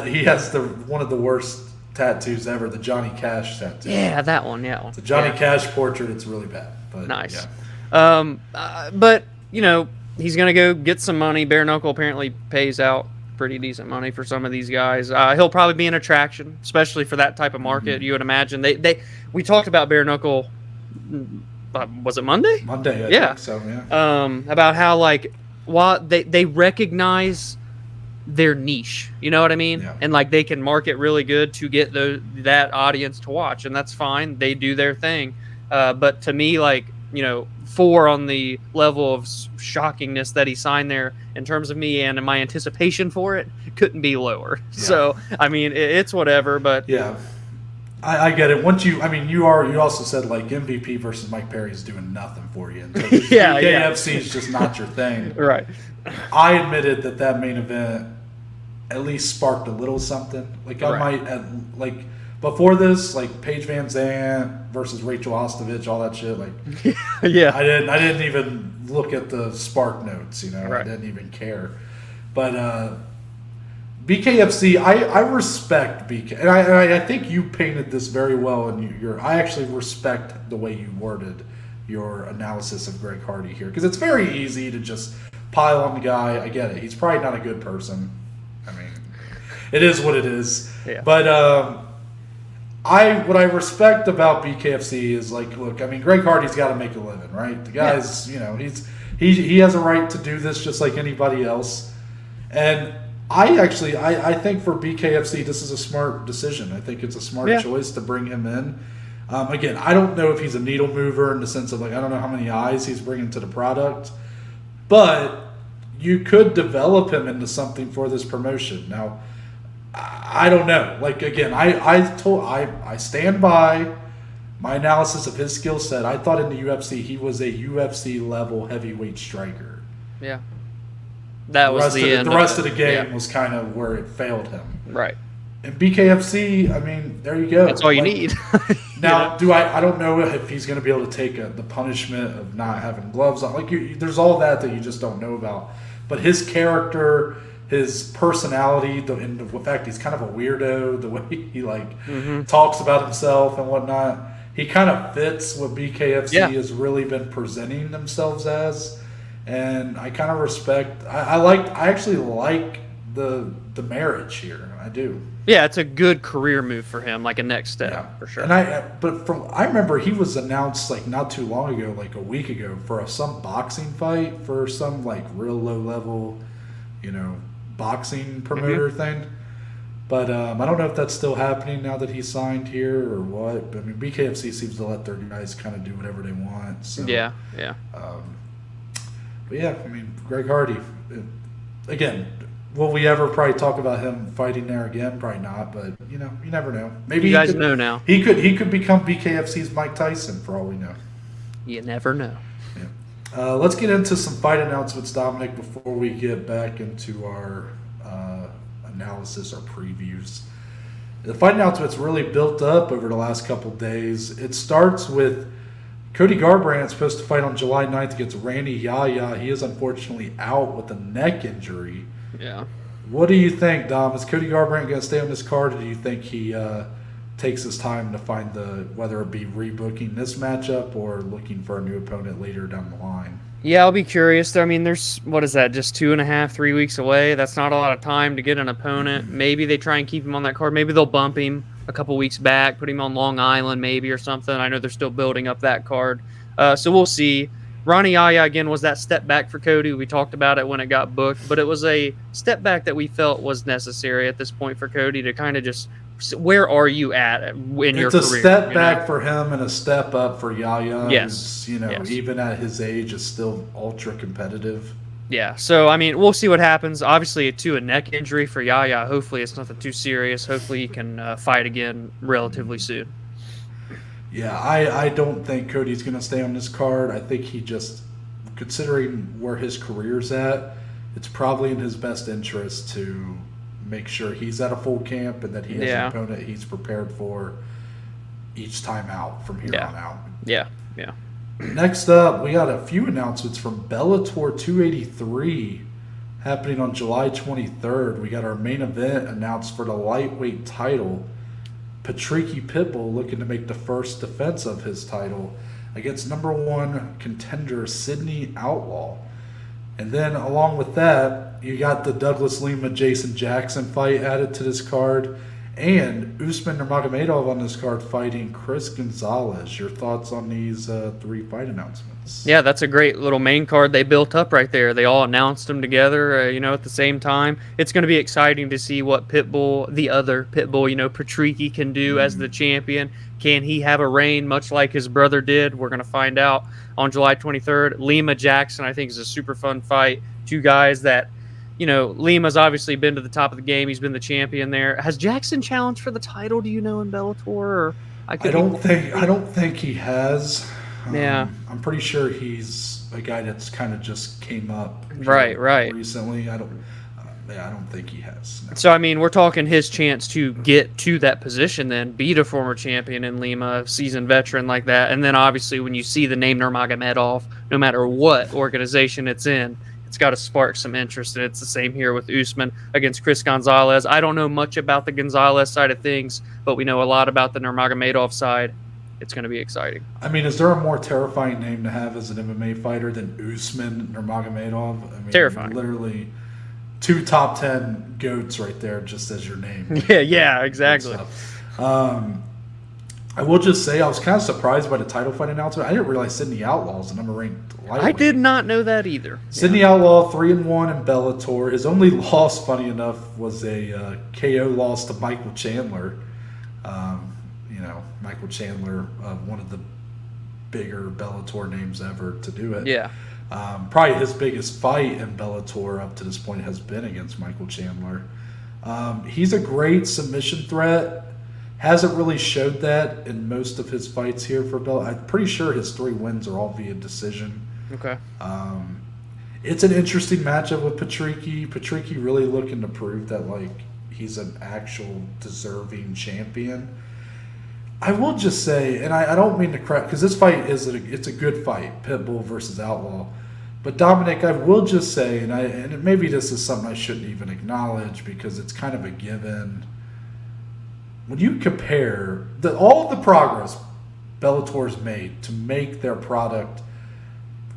He has one of the worst tattoos ever, the Johnny Cash tattoo. Yeah, that one. Yeah, the Johnny Cash portrait. It's really bad. But, nice. Yeah. But you know, he's gonna go get some money. Bare Knuckle apparently pays out pretty decent money for some of these guys. He'll probably be an attraction, especially for that type of market. Mm-hmm. You would imagine. We talked about Bare Knuckle. Was it Monday? Monday. I think so. Yeah. About how like while they recognize their niche, you know what I mean? Yeah. And like they can market really good to get that audience to watch, and that's fine. They do their thing. But to me, like, you know, 4 on the level of shockingness that he signed there in terms of me and my anticipation for it couldn't be lower. Yeah. So I mean, it's whatever. But yeah, I get it. Once you also said like MVP versus Mike Perry is doing nothing for you. KFC is just not your thing. Right. I admitted that main event at least sparked a little something. Like I might like before this, like Paige Van Zandt versus Rachel Ostovich, all that shit. Like, yeah, I didn't even look at the spark notes. You know, right. I didn't even care. But BKFC, I respect BK, and I think you painted this very well. And I actually respect the way you worded your analysis of Greg Hardy here, because it's very easy to just pile on the guy. I get it. He's probably not a good person. I mean, it is what it is. Yeah. But what I respect about BKFC is like, look, I mean, Greg Hardy's got to make a living, right? The guy's, you know, he has a right to do this just like anybody else. And I think for BKFC, this is a smart decision. I think it's a smart choice to bring him in. Again, I don't know if he's a needle mover in the sense of like, I don't know how many eyes he's bringing to the product, but you could develop him into something for this promotion. Now, I don't know. Like, again, I stand by my analysis of his skill set. I thought in the UFC he was a UFC level heavyweight striker. Yeah. That was the end. The rest of the game was kind of where it failed him. Right. And BKFC, I mean, there you go. That's all you need. Now, I don't know if he's going to be able to take the punishment of not having gloves on. Like, there's all that you just don't know about. But his character, his personality, and the fact he's kind of a weirdo, the way he talks about himself and whatnot, he kind of fits what BKFC has really been presenting themselves as. And I kind of respect. I actually like the marriage here. I do. Yeah, it's a good career move for him, like a next step for sure. And I remember he was announced like not too long ago, like a week ago, for some boxing fight for some like real low level, you know, boxing promoter thing. But I don't know if that's still happening now that he's signed here or what. But, I mean, BKFC seems to let their guys kind of do whatever they want. So, yeah. But yeah, I mean, Greg Hardy, again, will we ever probably talk about him fighting there again? Probably not, but you never know. Maybe you guys know now. He could become BKFC's Mike Tyson for all we know. You never know. Yeah. Let's get into some fight announcements, Dominic, before we get back into our analysis or previews. The fight announcements really built up over the last couple days. It starts with Cody Garbrandt supposed to fight on July 9th against Rani Yahya. He is unfortunately out with a neck injury. Yeah. What do you think, Dom? Is Cody Garbrandt going to stay on this card, or do you think he takes his time to find whether it be rebooking this matchup or looking for a new opponent later down the line? Yeah, I'll be curious. I mean, there's, what is that, just 2.5, 3 weeks away? That's not a lot of time to get an opponent. Maybe they try and keep him on that card. Maybe they'll bump him a couple weeks back, put him on Long Island maybe or something. I know they're still building up that card. So we'll see. Rani Yahya, again, was that step back for Cody. We talked about it when it got booked, but it was a step back that we felt was necessary at this point for Cody to kind of just, where are you at in your career? It's a step back for him and a step up for Yahya. Yes. Yes. Even at his age, is still ultra competitive. Yeah, so, I mean, we'll see what happens. Obviously, a neck injury for Yahya. Hopefully it's nothing too serious. Hopefully he can fight again relatively soon. Yeah, I don't think Cody's going to stay on this card. I think he just, considering where his career's at, it's probably in his best interest to make sure he's at a full camp and that he has an opponent he's prepared for each time out from here on out. Yeah. Next up, we got a few announcements from Bellator 283 happening on July 23rd. We got our main event announced for the lightweight title. Patricky Pitbull looking to make the first defense of his title against number 1 contender Sidney Outlaw. And then along with that, you got the Douglas Lima Jason Jackson fight added to this card, and Usman Nurmagomedov on this card fighting Chris Gonzalez. Your thoughts on these 3 fight announcements? Yeah, that's a great little main card they built up right there. They all announced them together, at the same time. It's going to be exciting to see what Pitbull, the other Pitbull, Patricky can do as the champion. Can he have a reign much like his brother did? We're going to find out on July 23rd. Lima Jackson, I think, is a super fun fight. 2 guys that, Lima's obviously been to the top of the game. He's been the champion there. Has Jackson challenged for the title, do you know, in Bellator? Or I don't think he has. Yeah. I'm pretty sure he's a guy that's kind of just came up right recently. I don't think he has. No. So, I mean, we're talking his chance to get to that position then, beat a former champion in Lima, seasoned veteran like that. And then, obviously, when you see the name Nurmagomedov, no matter what organization it's in, it's got to spark some interest. And it's the same here with Usman against Chris Gonzalez. I don't know much about the Gonzalez side of things, but we know a lot about the Nurmagomedov side. It's going to be exciting. I mean, is there a more terrifying name to have as an MMA fighter than Usman Nurmagomedov? I mean, terrifying. Literally 2 top 10 goats right there just as your name. Yeah, exactly. I will just say I was kind of surprised by the title fight announcement. I didn't realize Sidney Outlaw is the number ranked lightweight. I did not know that either. Sidney Outlaw 3-1 in Bellator. His only loss, funny enough, was a KO loss to Michael Chandler. Michael Chandler, one of the bigger Bellator names ever to do it. Yeah. Probably his biggest fight in Bellator up to this point has been against Michael Chandler. He's a great submission threat. Hasn't really showed that in most of his fights here for Bellator. I'm pretty sure his 3 wins are all via decision. Okay. It's an interesting matchup with Patricky. Patricky really looking to prove that he's an actual deserving champion. I will just say, and I don't mean to crap, because this fight it's a good fight, Pitbull versus Outlaw. But Dominic, I will just say, and maybe this is something I shouldn't even acknowledge because it's kind of a given. When you compare all the progress Bellator's made to make their product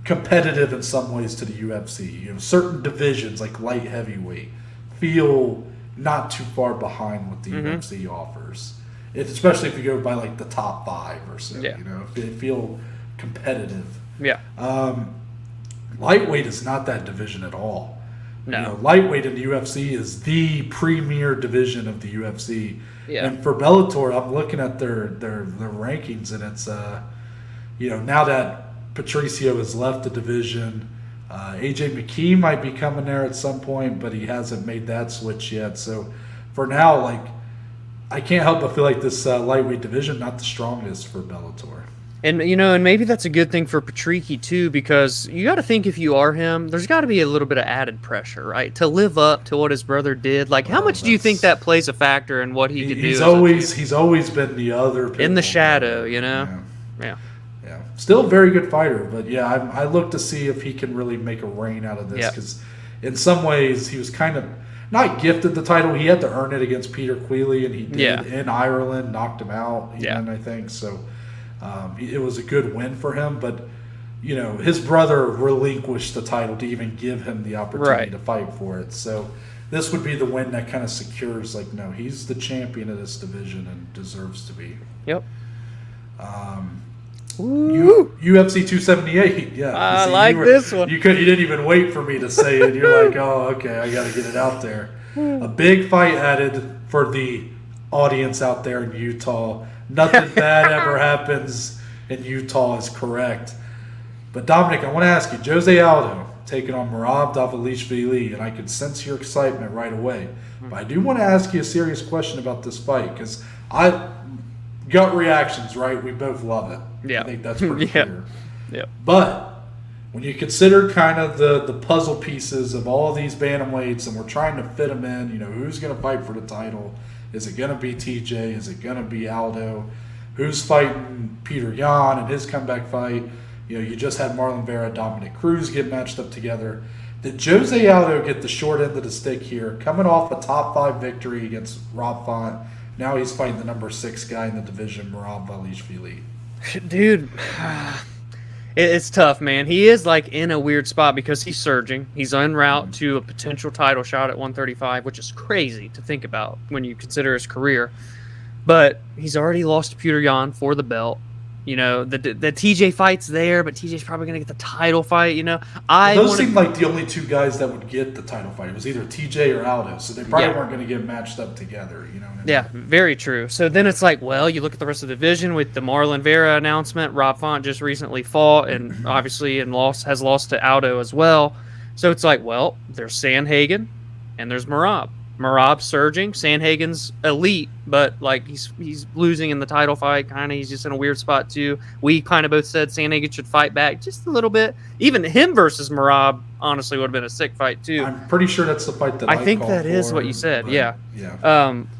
competitive in some ways to the UFC, certain divisions like light heavyweight feel not too far behind what the UFC offers. Especially if you go by the top 5 or so, if they feel competitive. Yeah. Lightweight is not that division at all. No. Lightweight in the UFC is the premier division of the UFC. Yeah. And for Bellator, I'm looking at their rankings, and it's now that Patricio has left the division, AJ McKee might be coming there at some point, but he hasn't made that switch yet. So for now, like, I can't help but feel like this lightweight division not the strongest for Bellator. And, and maybe that's a good thing for Patricky, too, because you got to think if you are him, there's got to be a little bit of added pressure, right? To live up to what his brother did. Like, how much do you think that plays a factor in what he could do? He's always been the other Pitbull in the shadow, Yeah. Still a very good fighter, but I look to see if he can really make a reign out of this, because in some ways he was kind of not gifted the title. He had to earn it against Peter Queally, and he did in Ireland, knocked him out, I think. So it was a good win for him, but his brother relinquished the title to even give him the opportunity to fight for it. So this would be the win that kind of secures, like, no, he's the champion of this division and deserves to be. Yep. UFC 278. Yeah, I like this one. You didn't even wait for me to say it. You're like, oh, okay, I got to get it out there. A big fight added for the audience out there in Utah. Nothing bad ever happens in Utah is correct. But Dominic, I want to ask you, Jose Aldo taking on Merab Dvalishvili, and I could sense your excitement right away. But I do want to ask you a serious question about this fight, because gut reactions, right? We both love it. Yeah. I think that's pretty clear. Yeah. But when you consider kind of the puzzle pieces of all of these bantamweights, and we're trying to fit them in, who's going to fight for the title? Is it going to be TJ? Is it going to be Aldo? Who's fighting Peter Yan in his comeback fight? You just had Marlon Vera, Dominic Cruz get matched up together. Did Jose Aldo get the short end of the stick here, coming off a top 5 victory against Rob Font? Now he's fighting the number 6 guy in the division, Merab Dvalishvili. Dude, it's tough, man. He is like in a weird spot because he's surging. He's en route to a potential title shot at 135, which is crazy to think about when you consider his career. But he's already lost to Peter Yan for the belt. The TJ fight's there, but TJ's probably going to get the title fight, Those seem like the only 2 guys that would get the title fight. It was either TJ or Aldo, so they probably weren't going to get matched up together, what I mean? Yeah, very true. So then it's like, well, you look at the rest of the division with the Marlon Vera announcement. Rob Font just recently fought and obviously has lost to Aldo as well. So it's like, well, there's Sandhagen and there's Merab. Merab's surging. Sandhagen's elite, but like he's losing in the title fight. Kind of, he's just in a weird spot too. We kind of both said Sandhagen should fight back just a little bit. Even him versus Merab, honestly, would have been a sick fight too. I'm pretty sure that's the fight that I think that is what you said. Yeah.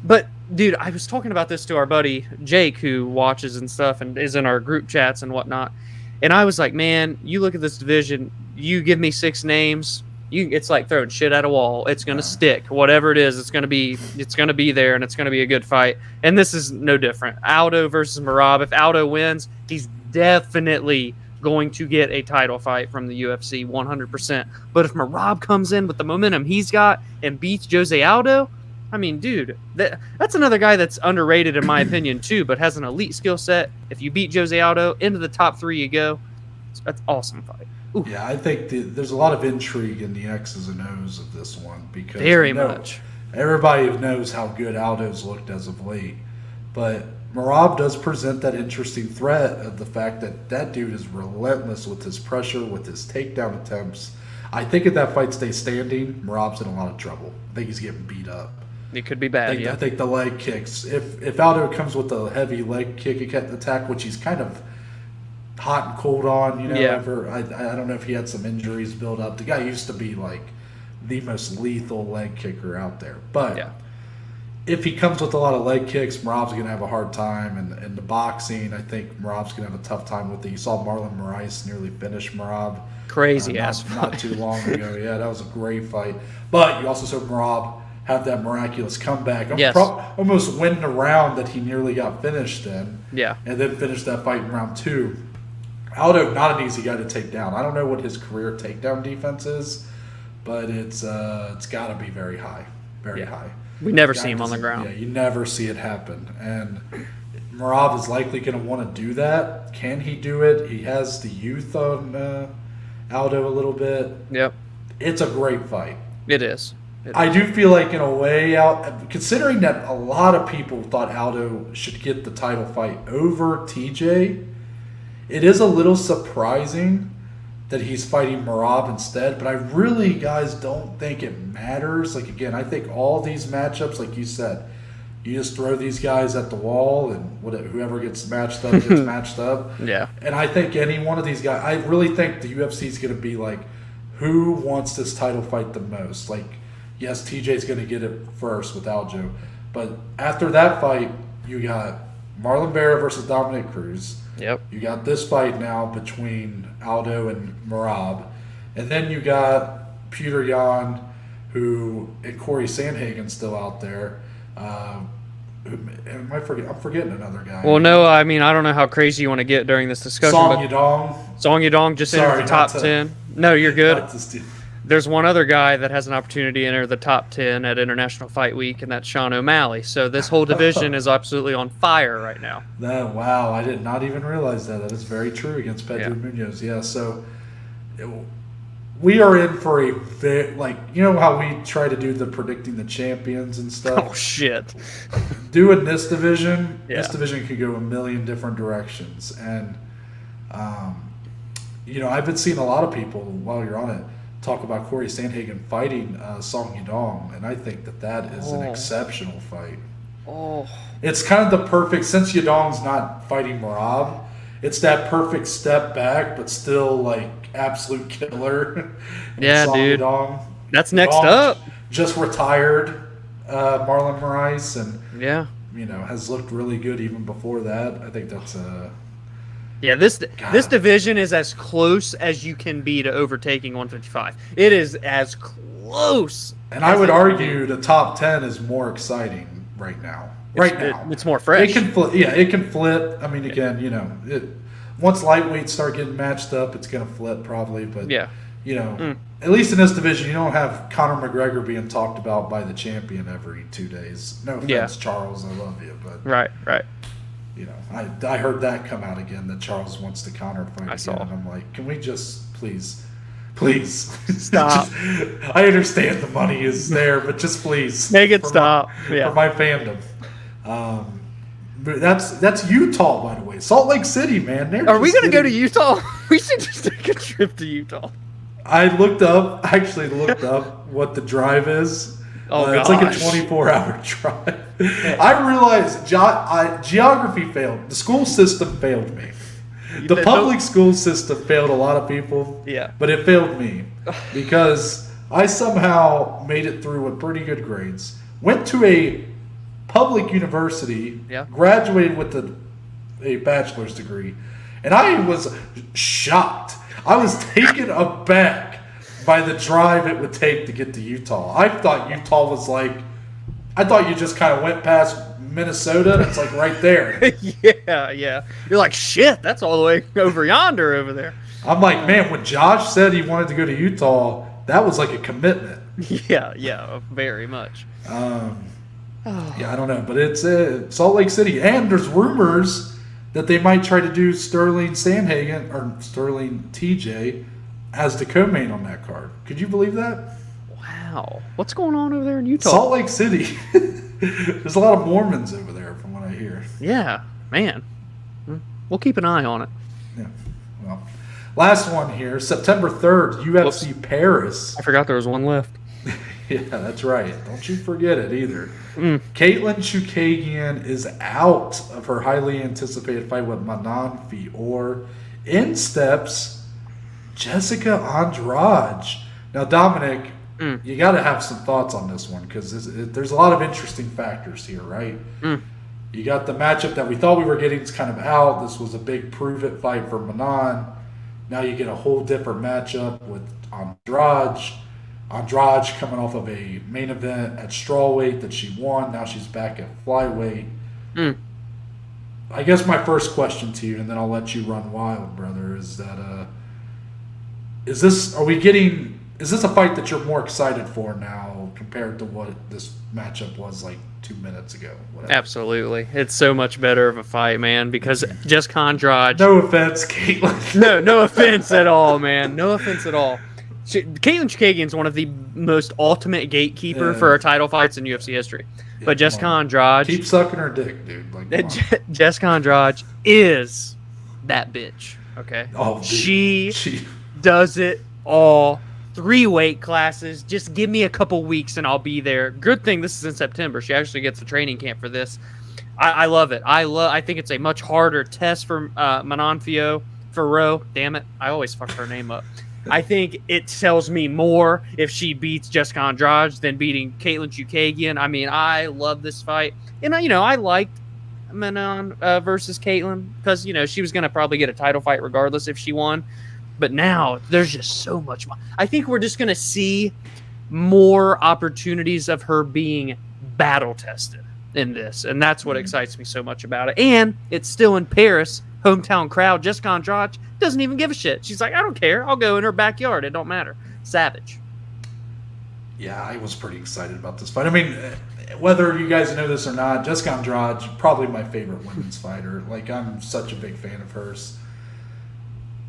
But dude, I was talking about this to our buddy Jake, who watches and stuff and is in our group chats and whatnot. And I was like, man, you look at this division. You give me 6 names. It's like throwing shit at a wall. It's going to stick. Whatever it is, it's going to be there, and it's going to be a good fight. And this is no different. Aldo versus Merab. If Aldo wins, he's definitely going to get a title fight from the UFC 100%. But if Merab comes in with the momentum he's got and beats Jose Aldo, I mean, dude, that's another guy that's underrated in my opinion too, but has an elite skill set. If you beat Jose Aldo, into the top 3 you go. That's an awesome fight. Ooh. Yeah, I think there's a lot of intrigue in the X's and O's of this one because very much. Everybody knows how good Aldo's looked as of late, but Merab does present that interesting threat of the fact that dude is relentless with his pressure, with his takedown attempts. I think if that fight stays standing, Merab's in a lot of trouble. I think he's getting beat up. It could be bad. I think the leg kicks. If Aldo comes with a heavy leg kick attack, which he's kind of hot and cold on, I don't know if he had some injuries built up. The guy used to be like the most lethal leg kicker out there. But if he comes with a lot of leg kicks, Merab's going to have a hard time. And the boxing, I think Merab's going to have a tough time with it. You saw Marlon Moraes nearly finish Merab. Crazy ass not too long ago. Yeah, that was a great fight. But you also saw Merab have that miraculous comeback. Almost winning a round that he nearly got finished in. Yeah. And then finished that fight in round 2. Aldo, not an easy guy to take down. I don't know what his career takedown defense is, but it's got to be very high, very high. We never see him on the ground. Yeah, you never see it happen. And Merab is likely going to want to do that. Can he do it? He has the youth on Aldo a little bit. Yep. It's a great fight. It is. I do feel like, in a way, considering that a lot of people thought Aldo should get the title fight over TJ, it is a little surprising that he's fighting Merab instead, but I really, guys, don't think it matters. Like, again, I think all these matchups, like you said, you just throw these guys at the wall, and whoever gets matched up gets matched up. Yeah. And I think any one of these guys, I really think the UFC is going to be like, who wants this title fight the most? Like, yes, TJ's going to get it first with Aldo, but after that fight, you got Marlon Vera versus Dominic Cruz. Yep. You got this fight now between Aldo and Merab, and then you got Peter Yan, and Corey Sandhagen still out there. I'm forgetting another guy. Well, no, I mean, I don't know how crazy you want to get during this discussion. Song Yadong. Song Yadong just entered the top 10. No, you're good. There's one other guy that has an opportunity to enter the top 10 at International Fight Week, and that's Sean O'Malley. So this whole division is absolutely on fire right now. Wow, I did not even realize that. That is very true against Pedro Munoz. Yeah, so we are in for a very, like, you know how we try to do the predicting the champions and stuff? Oh, shit. Doing this division, this division could go a million different directions. And, I've been seeing a lot of people, while you're on it, talk about Corey Sandhagen fighting Song Yadong, and I think that is an exceptional fight. Oh. It's kind of the perfect, since Yadong's not fighting Merab, it's that perfect step back, but still, like, absolute killer. Yeah, dude. Yadong. That's next up. Just retired Marlon Moraes, and has looked really good even before that. I think that's this division is as close as you can be to overtaking 155. It is as close. And I would argue the top 10 is more exciting right now. It's more fresh. It can flip. Yeah, it can flip. I mean, again, once lightweights start getting matched up, it's going to flip probably. But at least in this division, you don't have Conor McGregor being talked about by the champion every 2 days. No offense, Charles, I love you, but right. I heard that come out again that Charles wants the Conor fight again, and I'm like, can we just please stop? I understand the money is there, but just please make it stop. For my fandom. But that's Utah, by the way. Salt Lake City, man. Are we going to go to Utah? We should just take a trip to Utah. I actually looked up what the drive is. It's like a 24-hour drive. Yeah. I realized geography failed. The school system failed me. The public school system failed a lot of people. Yeah. But it failed me because I somehow made it through with pretty good grades. Went to a public university, graduated with a bachelor's degree, and I was shocked. I was taken aback by the drive it would take to get to Utah. I thought Utah was I thought you just kind of went past Minnesota and it's like right there. Yeah. You're like, shit, that's all the way over yonder over there. I'm like, man, when Josh said he wanted to go to Utah, that was like a commitment. Yeah, very much. Yeah, I don't know, but it's Salt Lake City, and there's rumors that they might try to do Sterling Sandhagen or Sterling TJ as the co-main on that card. Could you believe that? Wow, what's going on over there in Utah? Salt Lake City. There's a lot of Mormons over there, from what I hear. Yeah, man. We'll keep an eye on it. Yeah. Well, last one here, September 3rd, UFC Paris. I forgot there was one left. Yeah, that's right. Don't you forget it either. Caitlin Chookagian is out of her highly anticipated fight with Manon Fiorot. In steps Jessica Andrade. Now, Dominic, you got to have some thoughts on this one because there's a lot of interesting factors here, right? You got the matchup that we thought we were getting is kind of out. This was a big prove-it fight for Manon. Now you get a whole different matchup with Andrade. Andrade coming off of a main event at strawweight that she won. Now she's back at flyweight. I guess my first question to you, and then I'll let you run wild, brother, is that is this a fight that you're more excited for now compared to what this matchup was like 2 minutes ago? Whatever. Absolutely. It's so much better of a fight, man, because Jessica Andrade... No offense, Caitlin. No offense at all, man. No offense at all. Caitlin Chookagian is one of the most ultimate gatekeeper for our title fights in UFC history. Yeah, but Jessica Andrade... Keep sucking her dick, dude. Jessica Andrade is that bitch, okay? Oh, dude. She does it all. 3 weight classes. Just give me a couple weeks and I'll be there. Good thing this is in September. She actually gets a training camp for this. I love it. I think it's a much harder test for Manon Fiorot. Damn it. I always fuck her name up. I think it tells me more if she beats Jessica Andrade than beating Caitlin Chookagian. I mean, I love this fight. And, I liked Manon versus Caitlin because, she was going to probably get a title fight regardless if she won. But now there's just so much more. I think we're just going to see more opportunities of her being battle tested in this. And that's what excites me so much about it. And it's still in Paris, hometown crowd. Jessica Andrade doesn't even give a shit. She's like, I don't care. I'll go in her backyard. It don't matter. Savage. Yeah, I was pretty excited about this fight. I mean, whether you guys know this or not, Jessica Andrade, probably my favorite women's fighter. Like, I'm such a big fan of hers.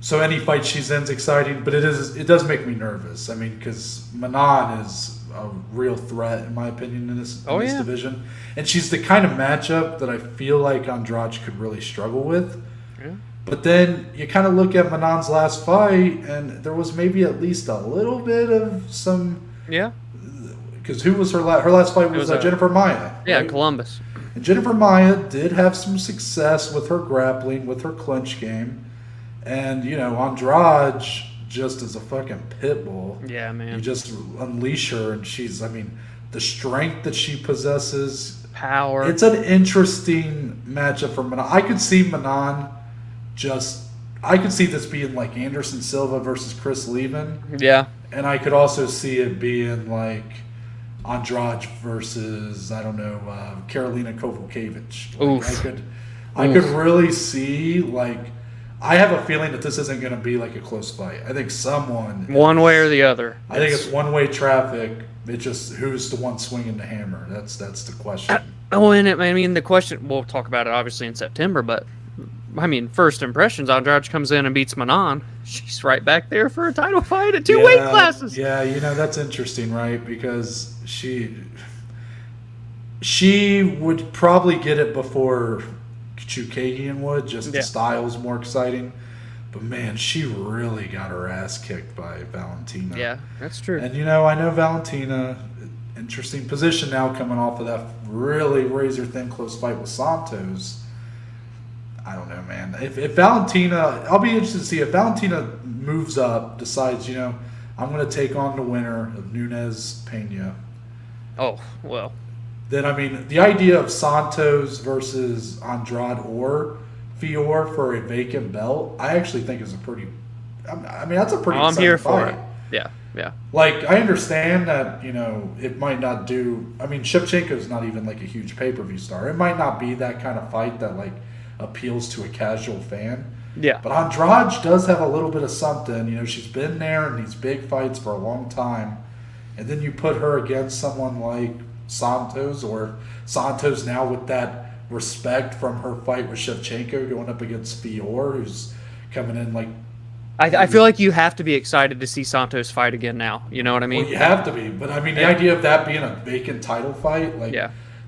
So any fight she's in is exciting, but it does make me nervous. I mean, because Manon is a real threat, in my opinion, in this division. And she's the kind of matchup that I feel like Andrade could really struggle with. Yeah. But then you kind of look at Manon's last fight, and there was maybe at least a little bit of some... Yeah. Because who was her last fight was Jennifer Maia. Yeah, right? Columbus. And Jennifer Maia did have some success with her grappling, with her clinch game. And, Andrade just is a fucking pit bull. Yeah, man. You just unleash her, and the strength that she possesses. Power. It's an interesting matchup for Manon. I could see Manon I could see this being like Anderson Silva versus Chris Levin. Yeah. And I could also see it being like Andrade versus, Karolina Kowalkiewicz. Like, I could really see, I have a feeling that this isn't going to be like a close fight. I think one way or the other. I think it's one-way traffic. It's just who's the one swinging the hammer. That's the question. The question, we'll talk about it obviously in September, but first impressions, Andrade comes in and beats Manon. She's right back there for a title fight at 2 weight classes. Yeah, that's interesting, right? Because she would probably get it before Chookagian would, just the style's more exciting. But man, she really got her ass kicked by Valentina. Yeah, that's true. And I know Valentina, interesting position now coming off of that really razor-thin close fight with Santos. I don't know, man. If Valentina, I'll be interested to see if Valentina moves up, decides, I'm going to take on the winner of Nunes Pena. Oh, well. Then, the idea of Santos versus Andrade or Fior for a vacant belt, I actually think is a pretty, that's a pretty exciting here fight. For it. Yeah. I understand that, it might not do, Shevchenko's not even like a huge pay-per-view star. It might not be that kind of fight that appeals to a casual fan. Yeah. But Andrade does have a little bit of something. She's been there in these big fights for a long time. And then you put her against someone like Santos, or Santos now with that respect from her fight with Shevchenko going up against Fior, who's coming in I feel like you have to be excited to see Santos fight again now. You know what I mean? Well, you have to be. But, the idea of that being a vacant title fight,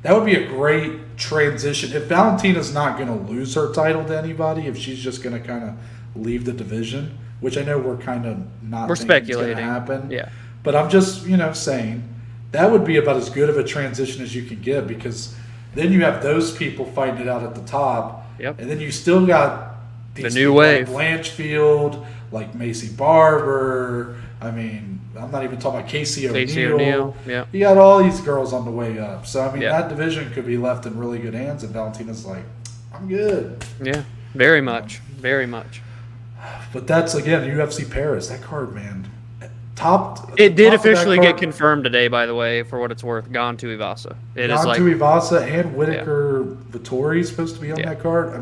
that would be a great transition. If Valentina's not going to lose her title to anybody, if she's just going to kind of leave the division, which I know we're kind of not speculating. It's going to happen. Yeah. But I'm just, saying that would be about as good of a transition as you can get, because then you have those people fighting it out at the top. Yep. And then you still got these the new wave. Like Blanchfield, like Macy Barber. I'm not even talking about Casey O'Neill. Yeah. You got all these girls on the way up. So, that division could be left in really good hands, and Valentina's like, I'm good. Yeah, very much. Very much. But that's, again, UFC Paris. That card, man. It did officially get confirmed today, by the way, for what it's worth. Gone to Ivasa. Ivasa and Whitaker Vittori is supposed to be on that card.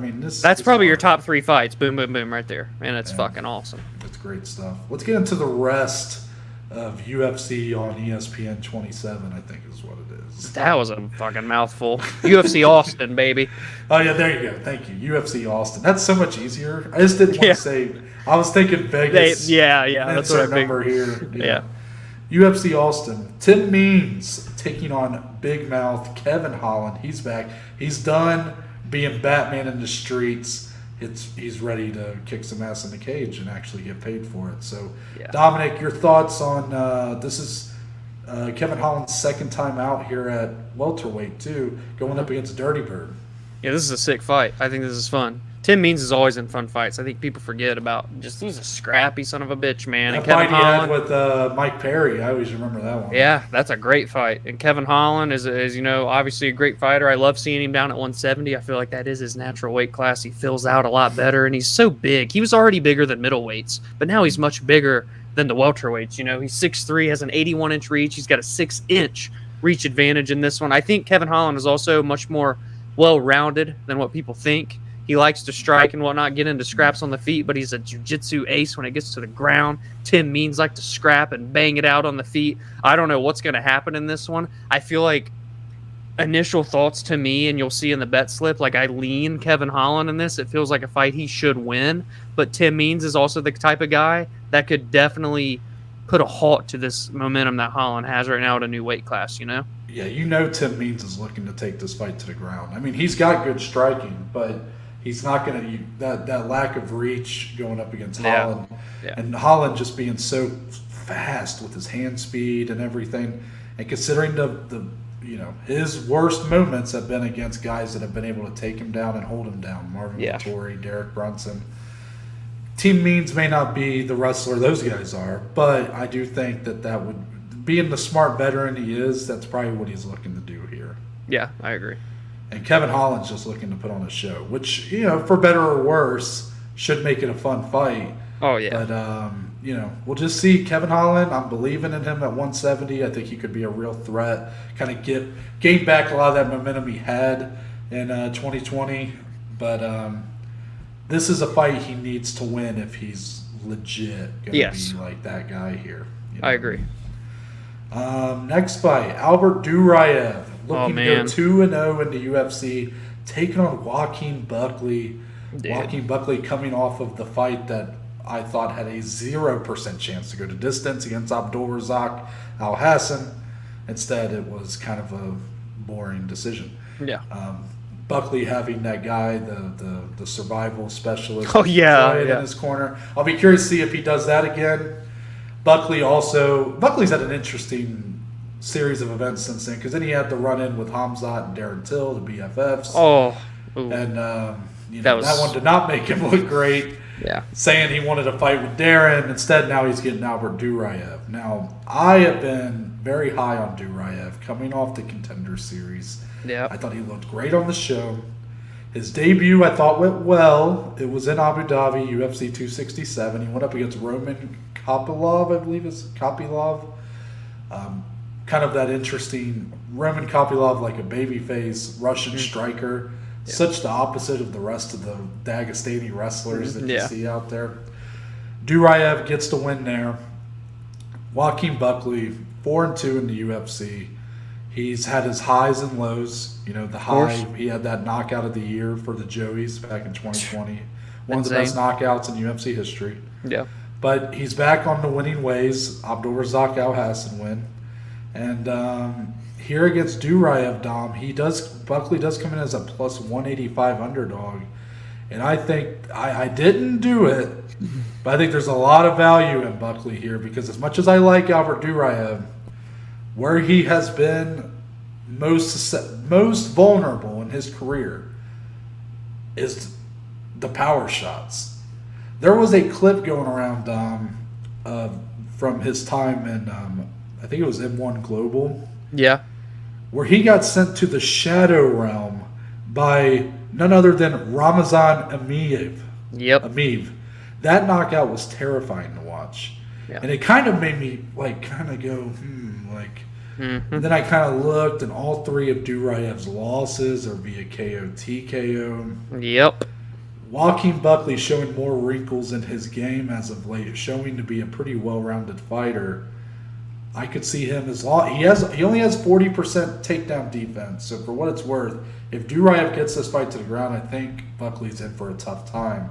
That's probably your top 3 fights. Boom, boom, boom, right there. And it's fucking awesome. That's great stuff. Let's get into the rest of UFC on ESPN 27, I think is what it is. That was a fucking mouthful. UFC Austin, baby. Oh, yeah, there you go. Thank you. UFC Austin. That's so much easier. I just didn't want to say... I was thinking Vegas. That's what I number here. Yeah. UFC Austin. Tim Means taking on Big Mouth Kevin Holland. He's back. He's done being Batman in the streets. he's ready to kick some ass in the cage and actually get paid for it. So, Yeah. Dominic, your thoughts on this is Kevin Holland's second time out here at welterweight too, going up against Dirty Bird. Yeah, this is a sick fight. I think this is fun. Tim Means is always in fun fights. I think people forget about he's a scrappy son of a bitch, man. That and Kevin fight he Holland had with Mike Perry, I always remember that one. Yeah, that's a great fight. And Kevin Holland is obviously a great fighter. I love seeing him down at 170. I feel like that is his natural weight class. He fills out a lot better, and he's so big. He was already bigger than middleweights, but now he's much bigger than the welterweights. He's 6'3", has an 81-inch reach. He's got a 6-inch reach advantage in this one. I think Kevin Holland is also much more well-rounded than what people think. He likes to strike and whatnot, get into scraps on the feet, but he's a jiu-jitsu ace when it gets to the ground. Tim Means like to scrap and bang it out on the feet. I don't know what's going to happen in this one. I feel like initial thoughts to me, and you'll see in the bet slip, like I lean Kevin Holland in this. It feels like a fight he should win, but Tim Means is also the type of guy that could definitely put a halt to this momentum that Holland has right now at a new weight class, Yeah, Tim Means is looking to take this fight to the ground. I mean, he's got good striking, but he's not going to that lack of reach going up against Holland, and Holland just being so fast with his hand speed and everything. And considering the his worst moments have been against guys that have been able to take him down and hold him down, Marvin Vettori, Derek Brunson. Tim Means may not be the wrestler those guys are, but I do think that would, being the smart veteran he is, that's probably what he's looking to do here. Yeah, I agree. And Kevin Holland's just looking to put on a show, which, for better or worse, should make it a fun fight. Oh, yeah. But, we'll just see. Kevin Holland, I'm believing in him at 170. I think he could be a real threat, kind of gain back a lot of that momentum he had in 2020. But this is a fight he needs to win if he's legit going to be like that guy here. I agree. Next fight, Albert Duraev. Looking to go 2-0 in the UFC, taking on Joaquin Buckley. Dude. Joaquin Buckley coming off of the fight that I thought had a 0% chance to go to distance against Abdulrazak Alhassan. Instead, it was kind of a boring decision. Yeah. Buckley having that guy, the survival specialist, in his corner. I'll be curious to see if he does that again. Buckley's had an interesting series of events since then, because then he had the run-in with Hamzat and Darren Till, the BFFs. And that one did not make him look great. Yeah. Saying he wanted to fight with Darren. Instead, now he's getting Albert Duraev. Now, I have been very high on Duraev coming off the Contender Series. Yeah. I thought he looked great on the show. His debut, I thought, went well. It was in Abu Dhabi, UFC 267. He went up against Roman Kopylov, I believe it's Kopylov. Kind of that interesting Roman Kopylov, like a babyface Russian striker. Yeah. Such the opposite of the rest of the Dagestani wrestlers that you see out there. Duraev gets the win there. Joaquin Buckley, 4-2 in the UFC. He's had his highs and lows. The high, he had that knockout of the year for the Joeys back in 2020. One of the best knockouts in UFC history. Yeah. But he's back on the winning ways. Abdulrazak Alhassan win. And here against Duraev, Dom, Buckley does come in as a plus 185 underdog. And I think, I didn't do it, but I think there's a lot of value in Buckley here, because as much as I like Albert Duraev, where he has been most vulnerable in his career is the power shots. There was a clip going around, from his time in, I think it was M1 Global. Yeah. Where he got sent to the Shadow Realm by none other than Ramazan Ameev. Yep. Ameev. That knockout was terrifying to watch. Yeah. And it kind of made me go, And then I kind of looked, and all three of Duraev's losses are via KO, TKO. Yep. Joaquin Buckley showing more wrinkles in his game as of late, showing to be a pretty well-rounded fighter. I could see him as long he only has 40% takedown defense. So for what it's worth, if Duraev gets this fight to the ground, I think Buckley's in for a tough time.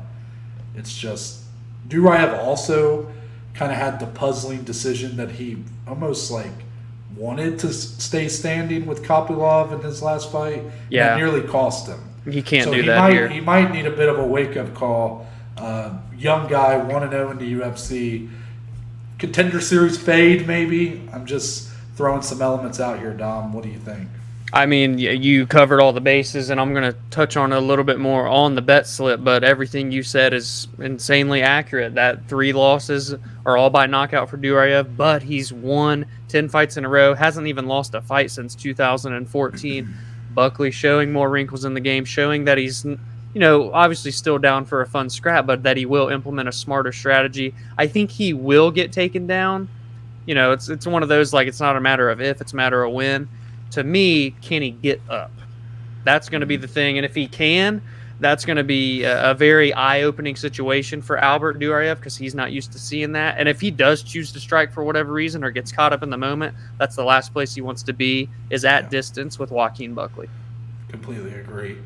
It's just Duraev also kind of had the puzzling decision that he almost wanted to stay standing with Kopylov in his last fight. Yeah. That nearly cost him. He can't do that here. He might need a bit of a wake-up call. Young guy, 1-0 in the UFC. Contender Series fade, maybe. I'm just throwing some elements out here, Dom. What do you think? I mean, you covered all the bases, and I'm going to touch on a little bit more on the bet slip, but everything you said is insanely accurate. That 3 losses are all by knockout for Duraev, but he's won 10 fights in a row, hasn't even lost a fight since 2014. Buckley showing more wrinkles in the game, showing that he's, obviously still down for a fun scrap, but that he will implement a smarter strategy. I think he will get taken down. It's one of those, like, it's not a matter of if, it's a matter of when. To me, can he get up? That's going to be the thing. And if he can, that's going to be a very eye-opening situation for Albert Duraev because he's not used to seeing that. And if he does choose to strike for whatever reason or gets caught up in the moment, that's the last place he wants to be, is at distance with Joaquin Buckley. Completely agree.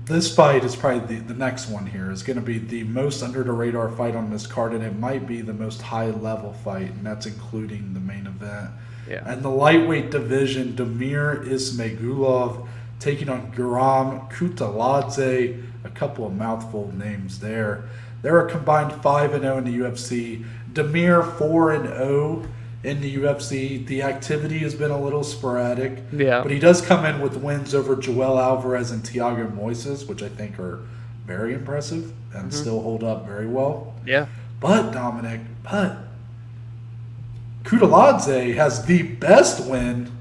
This fight is probably the next one here is going to be the most under-the-radar fight on this card, and it might be the most high-level fight, and that's including the main event. Yeah. And the lightweight division, Damir Ismagulov taking on Guram Kutaladze, a couple of mouthful names there. They're a combined 5-0 in the UFC. Damir 4-0 in the UFC. The activity has been a little sporadic, but he does come in with wins over Joel Alvarez and Thiago Moises, which I think are very impressive and still hold up very well. Yeah. But, Dominic, Kutaladze has the best win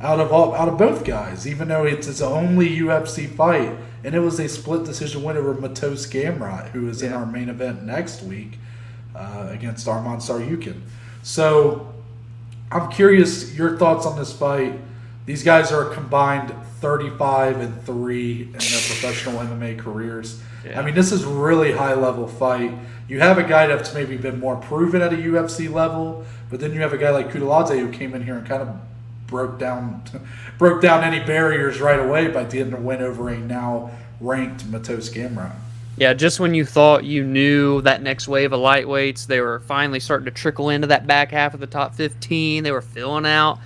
out of both guys, even though it's his only UFC fight, and it was a split decision win over Matos Gamrot, who is in our main event next week against Arman Saryukin. So I'm curious your thoughts on this fight. These guys are combined 35-3 in their professional MMA careers. Yeah. I mean, this is a really high-level fight. You have a guy that's maybe been more proven at a UFC level, but then you have a guy like Kutaladze who came in here and kind of broke down any barriers right away by getting a win over a now ranked Matos Gamrot. Yeah, just when you thought you knew that next wave of lightweights, they were finally starting to trickle into that back half of the top 15. They were filling out.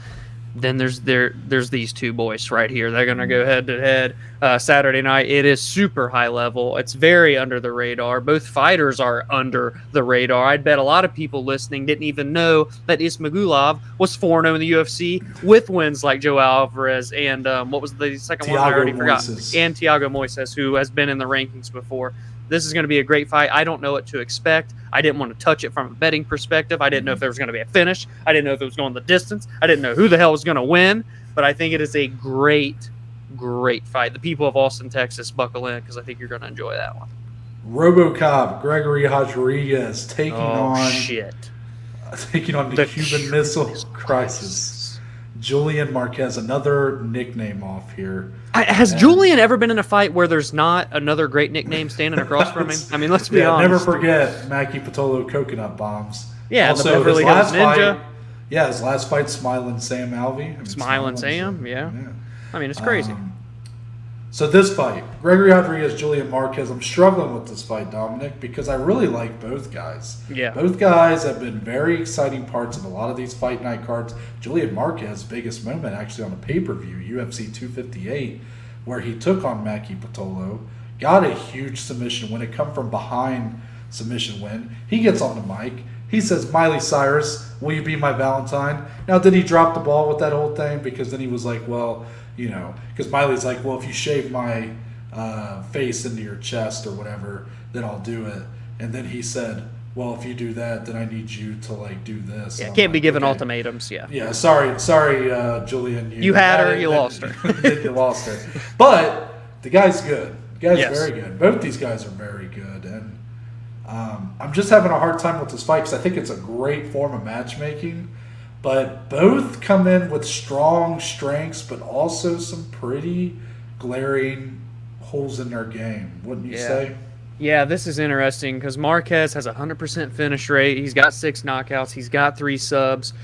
Then there's these two boys right here. They're going to go head-to-head Saturday night. It is super high level. It's very under the radar. Both fighters are under the radar. I'd bet a lot of people listening didn't even know that Ismagulov was 4-0 in the UFC with wins like Joe Alvarez and what was the second one? I already forgot. And Thiago Moises, who has been in the rankings before. This is going to be a great fight. I don't know what to expect. I didn't want to touch it from a betting perspective. I didn't know if there was going to be a finish. I didn't know if it was going the distance. I didn't know who the hell was going to win. But I think it is a great, great fight. The people of Austin, Texas, buckle in because I think you're going to enjoy that one. RoboCop, Gregory Rodriguez taking on the Cuban Missile Crisis. Julian Marquez, another nickname off here. Has Julian ever been in a fight where there's not another great nickname standing across from him? I mean, let's be honest. Never forget Mackie Patolo Coconut Bombs. Yeah, also, the Beverly Hills Ninja. His last fight, Smiling Sam Alvey. Smiling Sam, yeah. I mean, it's crazy. So this fight, Gregory Rodriguez, Julian Marquez, I'm struggling with this fight, Dominic, because I really like both guys. Yeah. Both guys have been very exciting parts of a lot of these fight night cards. Julian Marquez's biggest moment actually on the pay-per-view, UFC 258, where he took on Mackie Patolo, got a huge submission win, a come from behind submission win. He gets on the mic. He says, Miley Cyrus, will you be my Valentine? Now, did he drop the ball with that whole thing? Because then he was like, well, because Miley's like, well, if you shave my face into your chest or whatever, then I'll do it. And then he said, well, if you do that, then I need you to do this. Yeah, can't be given ultimatums. Yeah. Yeah. Sorry, Julian. You had her, you lost her. You lost her. But the guy's good. The guy's very good. Both these guys are very good, and I'm just having a hard time with this fight because I think it's a great form of matchmaking. But both come in with strong strengths, but also some pretty glaring holes in their game, wouldn't you say? Yeah, this is interesting because Marquez has a 100% finish rate. He's got 6 knockouts. He's got 3 subs.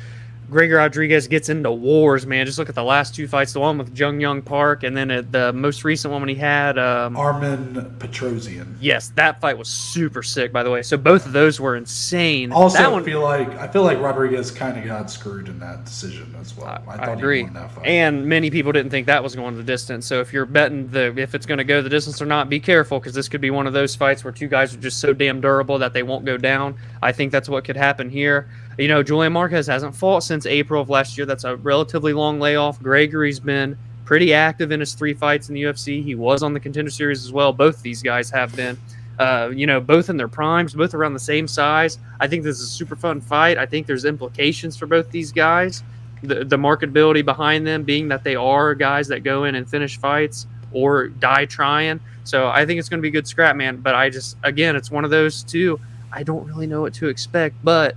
Gregor Rodriguez gets into wars, man. Just look at the last two fights, the one with Jung Young Park, and then the most recent one when he had Armin Petrosian. Yes, that fight was super sick, by the way. So both of those were insane. Also, I feel like Rodriguez kind of got screwed in that decision as well. I agree. He won that fight. And many people didn't think that was going the distance. So if you're betting if it's going to go the distance or not, be careful, because this could be one of those fights where two guys are just so damn durable that they won't go down. I think that's what could happen here. You know, Julian Marquez hasn't fought since April of last year. That's a relatively long layoff. Gregory's been pretty active in his 3 fights in the UFC. He was on the Contender Series as well. Both these guys have been, both in their primes, both around the same size. I think this is a super fun fight. I think there's implications for both these guys. The marketability behind them being that they are guys that go in and finish fights or die trying. So I think it's going to be a good scrap, man. But it's one of those two. I don't really know what to expect, but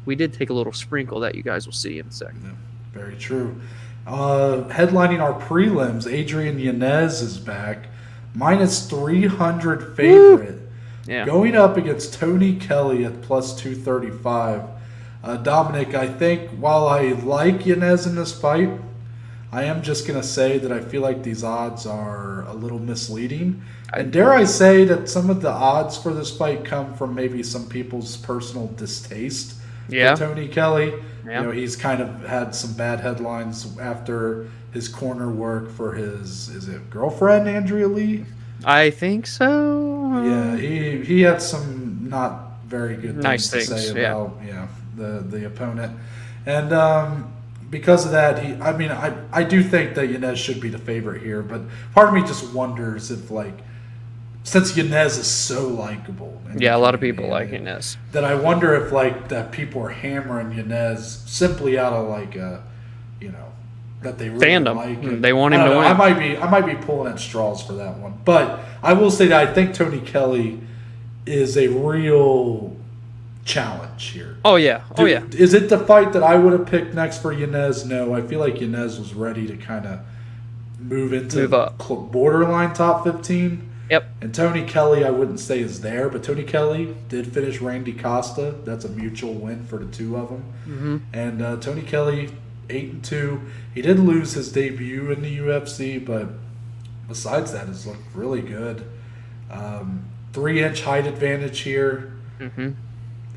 we did take a little sprinkle that you guys will see in a second. Yeah, very true. Headlining our prelims, Adrian Yanez is back. -300 favorite. Yeah. Going up against Tony Kelly at +235. Dominic, I think while I like Yanez in this fight, I am just going to say that I feel like these odds are a little misleading. And dare I say that some of the odds for this fight come from maybe some people's personal distaste for Tony Kelly. Yeah. You know, he's kind of had some bad headlines after his corner work for his, is it girlfriend, Andrea Lee? I think so. Yeah, he had some not very good things to say about the opponent. And because of that, I do think that Yanez should be the favorite here, but part of me just wonders if, since Yanez is so likable. Yeah, a lot of people like Yanez. That I wonder if, that people are hammering Yanez simply out of, that they really fandom. like it. They want him to win. I might be pulling at straws for that one. But I will say that I think Tony Kelly is a real challenge here. Oh, yeah. Is it the fight that I would have picked next for Yanez? No, I feel like Yanez was ready to kind of move up. Borderline top 15. Yep. And Tony Kelly, I wouldn't say is there, but Tony Kelly did finish Randy Costa. That's a mutual win for the two of them. Mm-hmm. And Tony Kelly, 8-2. He did lose his debut in the UFC, but besides that, has looked really good. 3-inch height advantage here. Mm-hmm.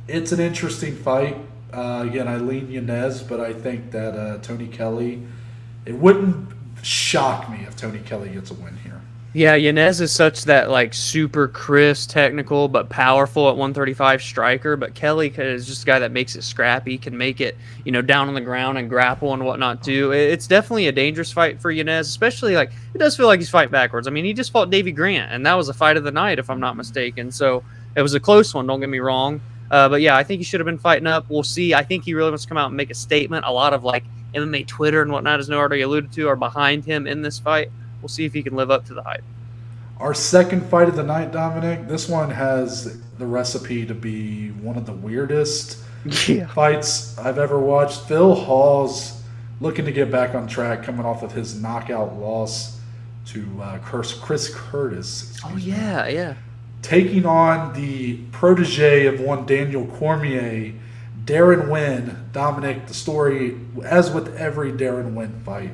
It's an interesting fight. Again, I lean Yanez, but I think that Tony Kelly, it wouldn't shock me if Tony Kelly gets a win here. Yeah, Yanez is such that super crisp, technical, but powerful at 135 striker. But Kelly is just a guy that makes it scrappy, can make it down on the ground and grapple and whatnot too. It's definitely a dangerous fight for Yanez, especially it does feel like he's fighting backwards. I mean, he just fought Davey Grant, and that was a fight of the night, if I'm not mistaken. So it was a close one. Don't get me wrong. But yeah, I think he should have been fighting up. We'll see. I think he really wants to come out and make a statement. A lot of MMA Twitter and whatnot, as Noah already alluded to, are behind him in this fight. We'll see if he can live up to the hype. Our second fight of the night, Dominic, this one has the recipe to be one of the weirdest fights I've ever watched. Phil Hawes looking to get back on track, coming off of his knockout loss to Chris Curtis. Oh, yeah. Taking on the protege of one Daniel Cormier, Darren Wynn. Dominic, the story, as with every Darren Wynn fight,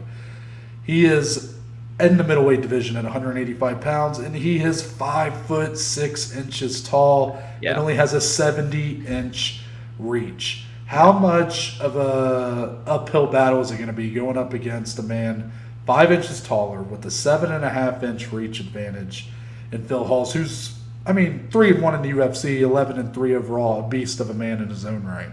he is in the middleweight division at 185 pounds, and he is 5'6" tall and only has a 70-inch reach. How much of a uphill battle is it going to be going up against a man 5 inches taller with a 7.5-inch reach advantage in Phil Hawes, who's 3-1 in the UFC, 11-3 overall, a beast of a man in his own right.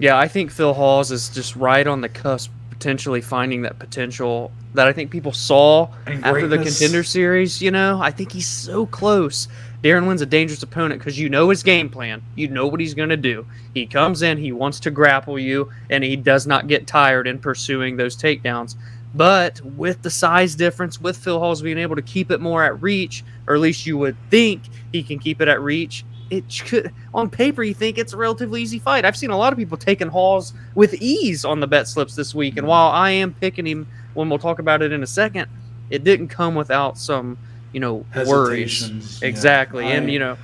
Yeah, I think Phil Hawes is just right on the cusp, potentially finding that potential that I think people saw after the Contender Series. I think he's so close. Darren Wynn's a dangerous opponent because his game plan. You know what he's going to do. He comes in, he wants to grapple you, and he does not get tired in pursuing those takedowns. But with the size difference, with Phil Hawes being able to keep it more at reach, or at least you would think he can keep it at reach, it could, on paper, you think it's a relatively easy fight. I've seen a lot of people taking Hawes with ease on the bet slips this week, and while I am picking him, when we'll talk about it in a second, it didn't come without some, worries. Yeah. Exactly, and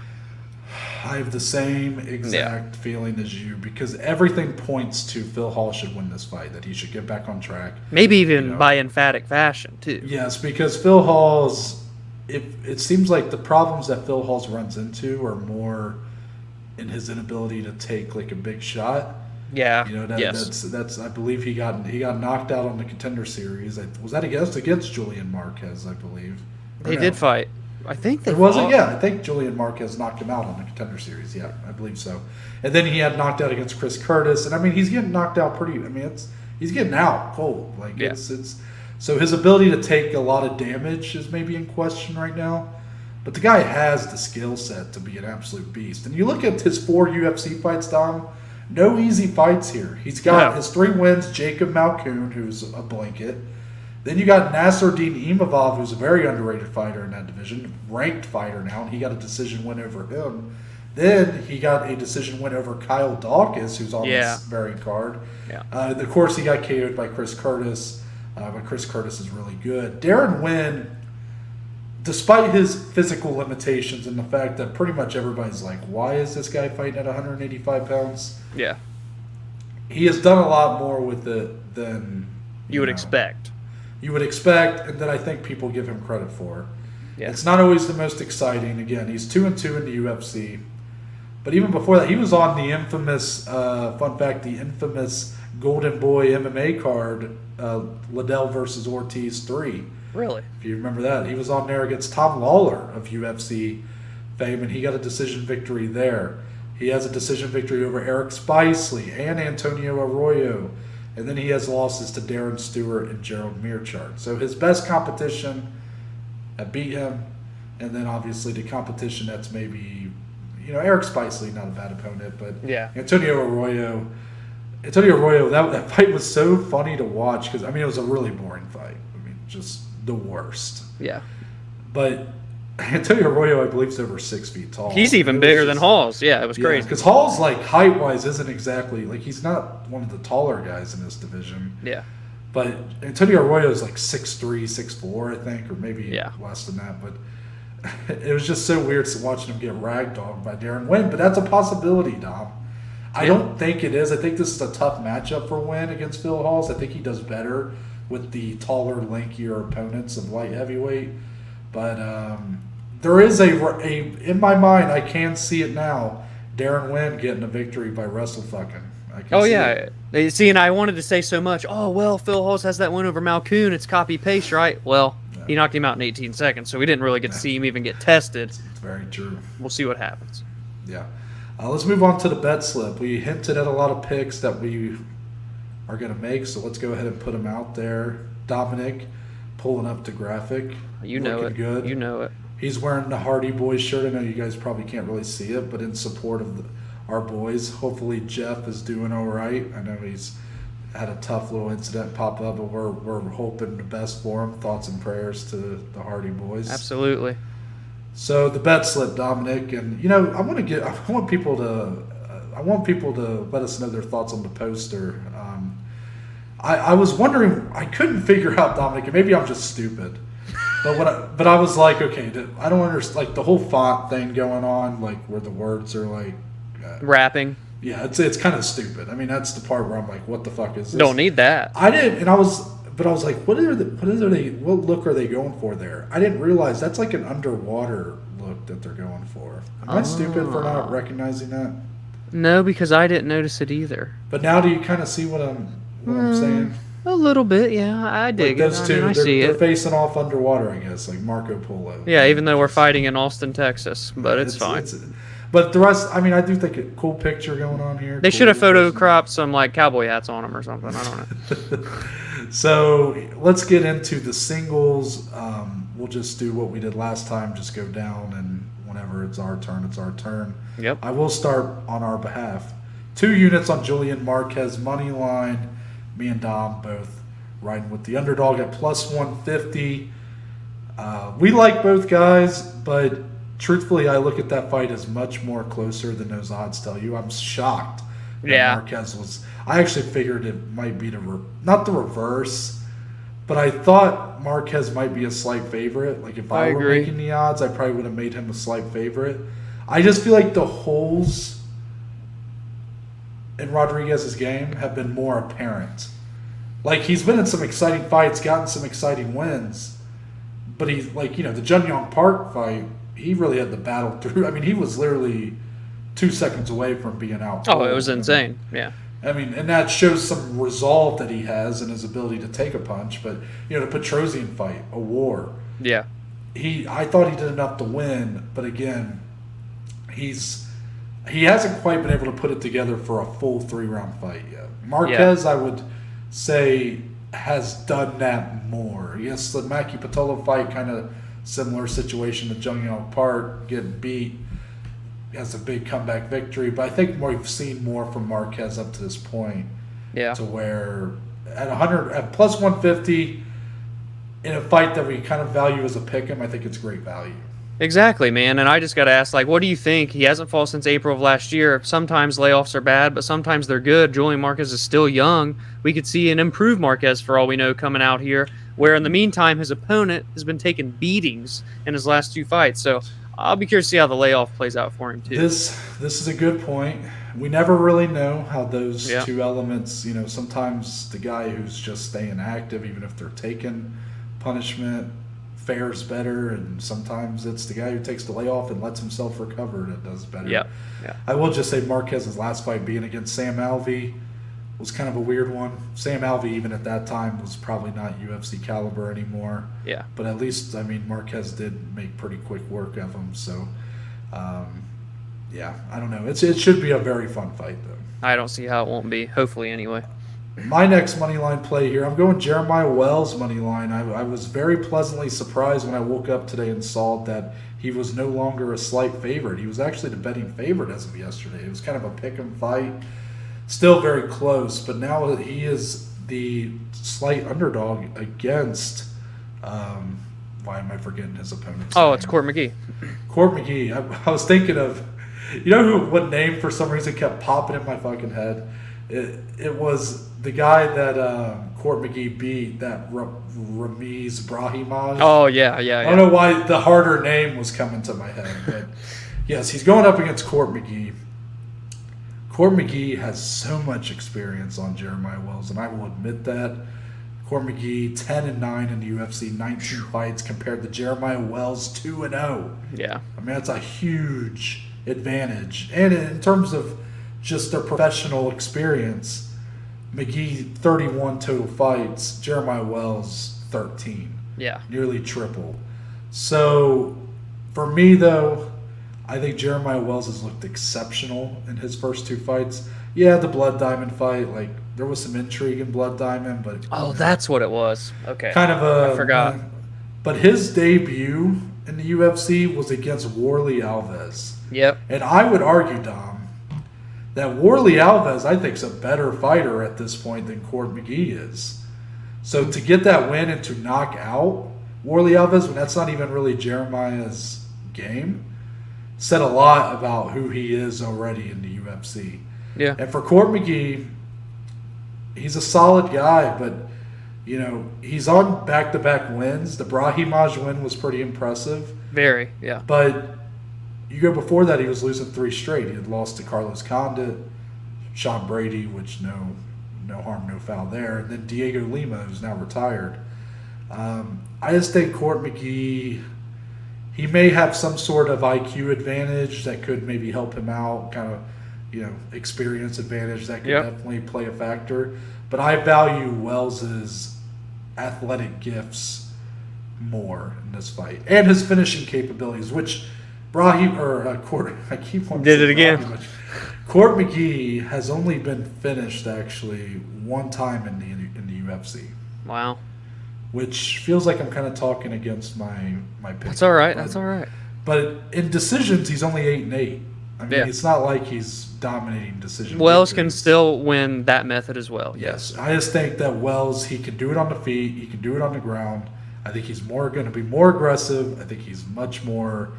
I have the same exact feeling as you because everything points to Phil Hall should win this fight, that he should get back on track. Maybe even by emphatic fashion, too. Yes, because Phil Hall's, it seems like the problems that Phil Hall's runs into are more in his inability to take like a big shot. Yeah. That's I believe he got knocked out on the Contender Series. Was that against Julian Marquez, I believe. They did fight. I think they It wasn't, yeah. I think Julian Marquez knocked him out on the Contender Series. Yeah, I believe so. And then he had knocked out against Chris Curtis. And I mean, he's getting knocked out he's getting out cold. Like it's so his ability to take a lot of damage is maybe in question right now. But the guy has the skill set to be an absolute beast. And you look at his 4 UFC fights, Dom, no easy fights here. He's got his 3 wins, Jacob Malkoun, who's a blanket. Then you got Nasruddin Imavov, who's a very underrated fighter in that division, ranked fighter now, and he got a decision win over him. Then he got a decision win over Kyle Dawkins, who's on this very card. Yeah. Of course, he got KO'd by Chris Curtis, but Chris Curtis is really good. Darren Wynn, despite his physical limitations and the fact that pretty much everybody's like, why is this guy fighting at 185 pounds? Yeah. He has done a lot more with it than you would expect. You would expect, and that I think people give him credit for. Yeah. It's not always the most exciting. Again, he's 2-2 in the UFC. But even before that, he was on the infamous, the infamous Golden Boy MMA card, Liddell versus Ortiz 3. Really? If you remember that. He was on there against Tom Lawler of UFC fame, and he got a decision victory there. He has a decision victory over Eric Spicely and Antonio Arroyo. And then he has losses to Darren Stewart and Gerald Mearchart. So his best competition that beat him, and then obviously the competition that's maybe, Eric Spicely, not a bad opponent, but Antonio Arroyo, that fight was so funny to watch because, it was a really boring fight. Just the worst. Yeah. But Antonio Arroyo, I believe, is over 6 feet tall. He's even bigger than Hall's. Yeah, it was crazy. Because Hall's, height-wise isn't exactly, he's not one of the taller guys in this division. Yeah. But Antonio Arroyo is 6'3", 6'4", I think, or maybe less than that. But it was just so weird watching him get ragdolled by Darren Wynn. But that's a possibility, Dom. I don't think it is. I think this is a tough matchup for Wynn against Phil Hall's. I think he does better with the taller, lankier opponents of light heavyweight. But there is in my mind, I can see it now, Darren Wynn getting a victory by wrestlefucking. It. See, and I wanted to say so much. Oh, well, Phil Hall's has that win over Malkoun. It's copy-paste, right? Well, he knocked him out in 18 seconds, so we didn't really get to see him even get tested. It's very true. We'll see what happens. Yeah. Let's move on to the bet slip. We hinted at a lot of picks that we are going to make, so let's go ahead and put them out there. Dominic, pulling up the graphic. You know it. Good. You know it. He's wearing the Hardy Boys shirt. I know you guys probably can't really see it, but in support of our boys. Hopefully Jeff is doing all right. I know he's had a tough little incident pop up, but we're hoping the best for him. Thoughts and prayers to the Hardy Boys. Absolutely. So the bet slip, Dominic, and I want people to let us know their thoughts on the poster. I was wondering, I couldn't figure out, Dominic, and maybe I'm just stupid, but I was like, okay, I don't understand the whole font thing going on, where the words are wrapping. Yeah, it's kind of stupid. That's the part where I'm like, what the fuck is this? Don't need that. I didn't, and I was like, what look are they going for there? I didn't realize that's like an underwater look that they're going for. Am I stupid for not recognizing that? No, because I didn't notice it either. But now do you kind of see what I'm saying? A little bit, yeah. I dig those it. two, they're facing off underwater, I guess, like Marco Polo. Yeah, even though we're fighting in Austin, Texas, but it's fine. But the rest, I do think a cool picture going on here. They should have photocropped some cowboy hats on them or something. I don't know. So let's get into the singles. We'll just do what we did last time, just go down, and whenever it's our turn, it's our turn. Yep. I will start on our behalf. 2 units on Julian Marquez money line. Me and Dom both riding with the underdog at plus 150. We like both guys, but truthfully, I look at that fight as much more closer than those odds tell you. I'm shocked that Marquez was. I actually figured it might be not the reverse, but I thought Marquez might be a slight favorite. If I were making the odds, I probably would have made him a slight favorite. I just feel like the holes in Rodriguez's game have been more apparent. Like, he's been in some exciting fights, gotten some exciting wins, but he's like, the Jun Yong Park fight, he really had to battle through. I mean, he was literally 2 seconds away from being out. Oh, it was insane. Yeah. I mean, and that shows some resolve that he has and his ability to take a punch. But, the Petrosian fight, a war. Yeah. I thought he did enough to win, but again, he hasn't quite been able to put it together for a full 3-round fight yet. Marquez, I would say, has done that more. Yes, the Maki Pitolo fight, kind of similar situation to Jung Yong Park, getting beat, has a big comeback victory. But I think we've seen more from Marquez up to this point. Yeah. To where at plus 150 in a fight that we kind of value as a pick'em, I think it's great value. Exactly, man. And I just got to ask, what do you think? He hasn't fought since April of last year. Sometimes layoffs are bad, but sometimes they're good. Julian Marquez is still young. We could see an improved Marquez, for all we know, coming out here, where in the meantime, his opponent has been taking beatings in his last 2 fights. So I'll be curious to see how the layoff plays out for him, too. This is a good point. We never really know how those two elements, sometimes the guy who's just staying active, even if they're taking punishment, fares better, and sometimes it's the guy who takes the layoff and lets himself recover that does better. Yeah. I will just say Marquez's last fight being against Sam Alvey was kind of a weird one. Sam Alvey, even at that time, was probably not UFC caliber anymore. Yeah. But at least, Marquez did make pretty quick work of him. So, I don't know. It should be a very fun fight, though. I don't see how it won't be. Hopefully, anyway. My next money line play here, I'm going Jeremiah Wells money line. I was very pleasantly surprised when I woke up today and saw that he was no longer a slight favorite. He was actually the betting favorite as of yesterday. It was kind of a pick-em fight, still very close, but now he is the slight underdog against. Why am I forgetting his opponent's name? It's Court McGee. Court McGee. I was thinking of, what name for some reason kept popping in my fucking head. It was the guy that Court McGee beat, that Ramiz Brahimaj. Oh, yeah. I don't know why the harder name was coming to my head, but yes, he's going up against Court McGee. Court McGee has so much experience on Jeremiah Wells, and I will admit that. Court McGee 10-9 in the UFC, 19 fights compared to Jeremiah Wells 2-0. Yeah. That's a huge advantage. And in terms of just their professional experience, McGee 31 total fights, Jeremiah Wells 13. Yeah. Nearly triple. So for me, though, I think Jeremiah Wells has looked exceptional in his first 2 fights. Yeah, the Blood Diamond fight, there was some intrigue in Blood Diamond, but that's what it was. Okay. Kind of I forgot. But his debut in the UFC was against Warley Alves. Yep. And I would argue, Dom, that Warley Alves, I think, is a better fighter at this point than Court McGee is. So to get that win and to knock out Warley Alves, when that's not even really Jeremiah's game, said a lot about who he is already in the UFC. Yeah. And for Court McGee, he's a solid guy, but, he's on back-to-back wins. The Brahimaj win was pretty impressive. Very, yeah. But you go before that, he was losing 3 straight. He had lost to Carlos Condit, Sean Brady, which no harm, no foul there, and then Diego Lima, who's now retired. I just think Court McGee, he may have some sort of IQ advantage that could maybe help him out, kind of, experience advantage that could definitely play a factor. But I value Wells's athletic gifts more in this fight, and his finishing capabilities, which Court. I keep wanting to did say it again. Court McGee has only been finished actually 1 time in the UFC. Wow. Which feels like I'm kind of talking against my pick. That's all right. That's all right. But in decisions, he's only 8-8. It's not like he's dominating decisions. Wells can still win that method as well. Yes. I just think that Wells, he can do it on the feet. He can do it on the ground. I think he's going to be more aggressive. I think he's much more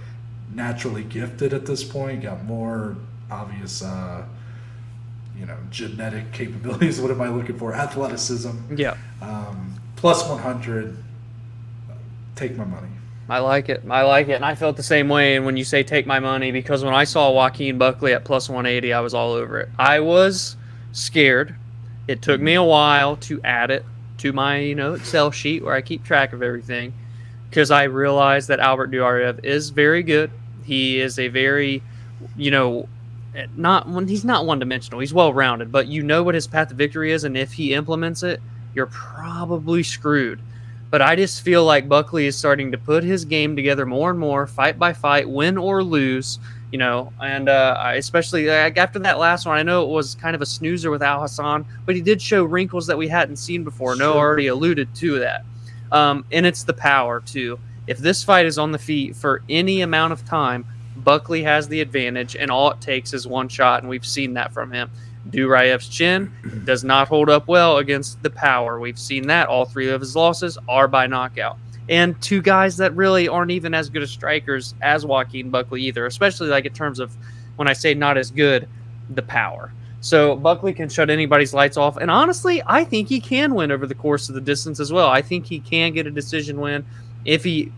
naturally gifted at this point. Got more obvious, genetic capabilities. What am I looking for? Athleticism. Yeah. Plus 100. Take my money. I like it. I like it. And I felt the same way. And when you say take my money, because when I saw Joaquin Buckley at plus 180, I was all over it. I was scared. It took me a while to add it to my, Excel sheet where I keep track of everything, because I realized that Albert Duraev is very good. He is a very, he's not one-dimensional. He's well-rounded, but you know what his path to victory is, and if he implements it, you're probably screwed. But I just feel like Buckley is starting to put his game together more and more, fight by fight, win or lose, and especially after that last one, I know it was kind of a snoozer with Al Hassan, but he did show wrinkles that we hadn't seen before. Sure. No already alluded to that. And it's the power, too. If this fight is on the feet for any amount of time, Buckley has the advantage, and all it takes is one shot, and we've seen that from him. Duraev's chin does not hold up well against the power. We've seen that. All 3 of his losses are by knockout. And 2 guys that really aren't even as good as strikers as Joaquin Buckley either, especially like in terms of, when I say not as good, the power. So Buckley can shut anybody's lights off. And honestly, I think he can win over the course of the distance as well. I think he can get a decision win. If he,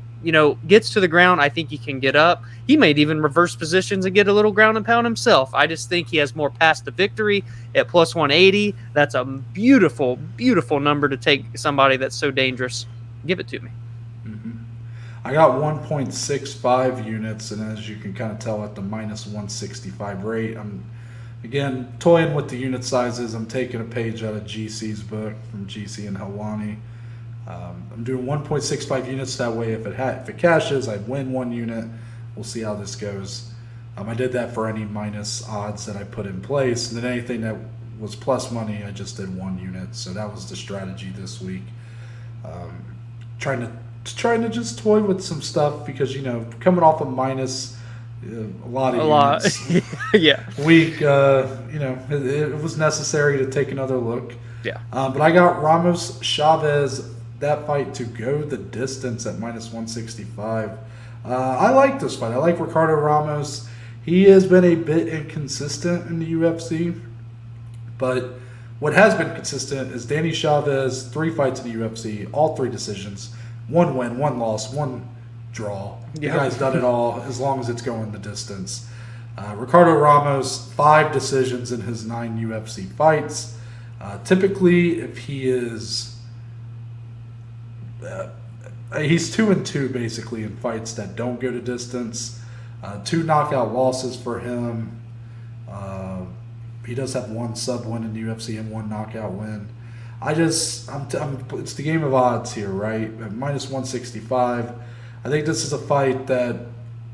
gets to the ground, I think he can get up. He might even reverse positions and get a little ground and pound himself. I just think he has more paths to victory at plus 180. That's a beautiful, beautiful number to take somebody that's so dangerous. Give it to me. Mm-hmm. I got 1.65 units, and as you can kind of tell at the minus 165 rate, I'm, again, toying with the unit sizes. I'm taking a page out of GC's book from GC and Helwani. I'm doing 1.65 units. That way, if it cashes, I win 1 unit. We'll see how this goes. I did that for any minus odds that I put in place. And then anything that was plus money, I just did 1 unit. So that was the strategy this week. Trying to just toy with some stuff because, coming off a minus a lot of units. Yeah. Week, it was necessary to take another look. Yeah. But I got Ramos Chavez, that fight, to go the distance at minus 165. I like this fight. I like Ricardo Ramos. He has been a bit inconsistent in the UFC, but what has been consistent is Danny Chavez, 3 fights in the UFC, all 3 decisions, 1 win, 1 loss, 1 draw. Yeah. The guy's done it all as long as it's going the distance. Ricardo Ramos, 5 decisions in his 9 UFC fights. Typically, if he is... he's 2-2 basically in fights that don't go to distance. 2 knockout losses for him. He does have 1 sub win in the UFC and 1 knockout win. it's the game of odds here, right? At minus 165. I think this is a fight that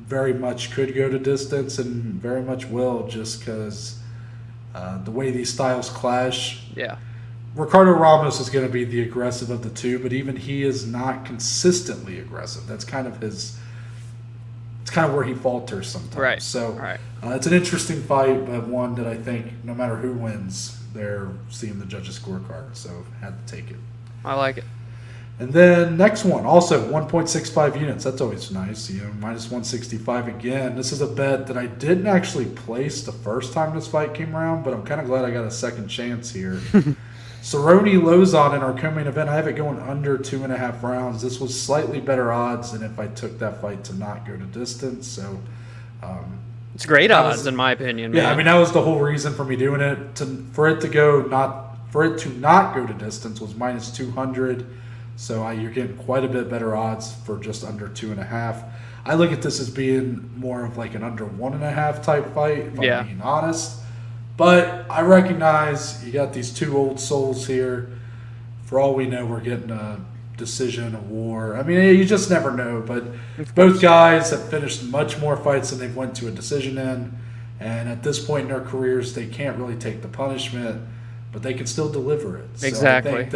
very much could go to distance and very much will, just because the way these styles clash. Yeah. Ricardo Ramos is going to be the aggressive of the 2, but even he is not consistently aggressive. That's kind of his. It's kind of where he falters sometimes. Right. So right. It's an interesting fight, but one that I think no matter who wins, they're seeing the judges' scorecard. So had to take it. I like it. And then next one, also 1.65 units. That's always nice. Minus 165 again. This is a bet that I didn't actually place the first time this fight came around, but I'm kind of glad I got a second chance here. Cerrone Lauzon in our co-main event. I have it going under 2.5 rounds. This was slightly better odds than if I took that fight to not go to distance. So it's great odds in my opinion. Yeah, man. I mean that was the whole reason for me doing it. For it to not go to distance was minus 200. So you're getting quite a bit better odds for just under 2.5. I look at this as being more of like an under 1.5 type fight, if I'm being honest. But I recognize you got these 2 old souls here. For all we know, we're getting a decision, a war. I mean, you just never know. But both guys have finished much more fights than they've went to a decision in. And at this point in their careers, they can't really take the punishment, but they can still deliver it. Exactly. So I think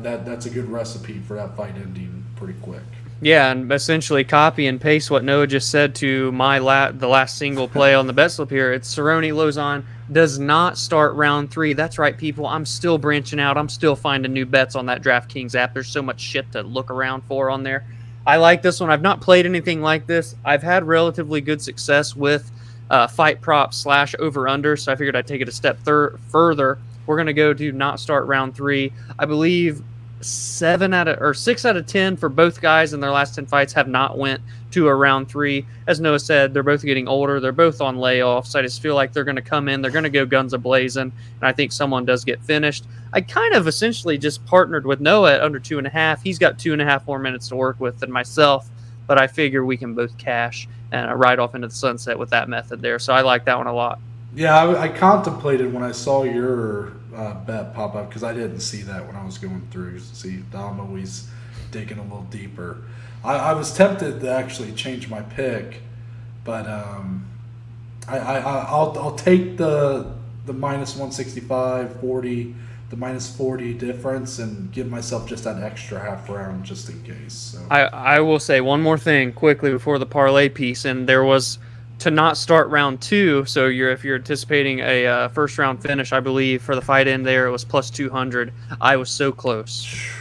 that that's a good recipe for that fight ending pretty quick. Yeah, and essentially copy and paste what Noah just said to the last single play on the bet slip here. It's Cerrone Lauzon does not start round 3. That's right, people. I'm still branching out. I'm still finding new bets on that DraftKings app. There's so much shit to look around for on there. I like this one. I've not played anything like this. I've had relatively good success with fight props / over-under, so I figured I'd take it a step further. We're going to go to not start round 3. I believe 6 out of 10 for both guys in their last 10 fights have not went to a round 3. As Noah said, they're both getting older. They're both on layoffs. I just feel like they're going to come in. They're going to go guns a-blazing, and I think someone does get finished. I kind of essentially just partnered with Noah at under 2.5. He's got 2.5 more minutes to work with than myself, but I figure we can both cash and ride off into the sunset with that method there. So I like that one a lot. Yeah, I contemplated when I saw your bet pop up, because I didn't see that when I was going through. See, I'm always digging a little deeper. I was tempted to actually change my pick, but I'll take the minus 165, 40, the minus 40 difference, and give myself just that extra half round just in case. So I will say one more thing quickly before the parlay piece, and there was to not start round 2. So if you're anticipating a first round finish, I believe for the fight in there it was plus 200. I was so close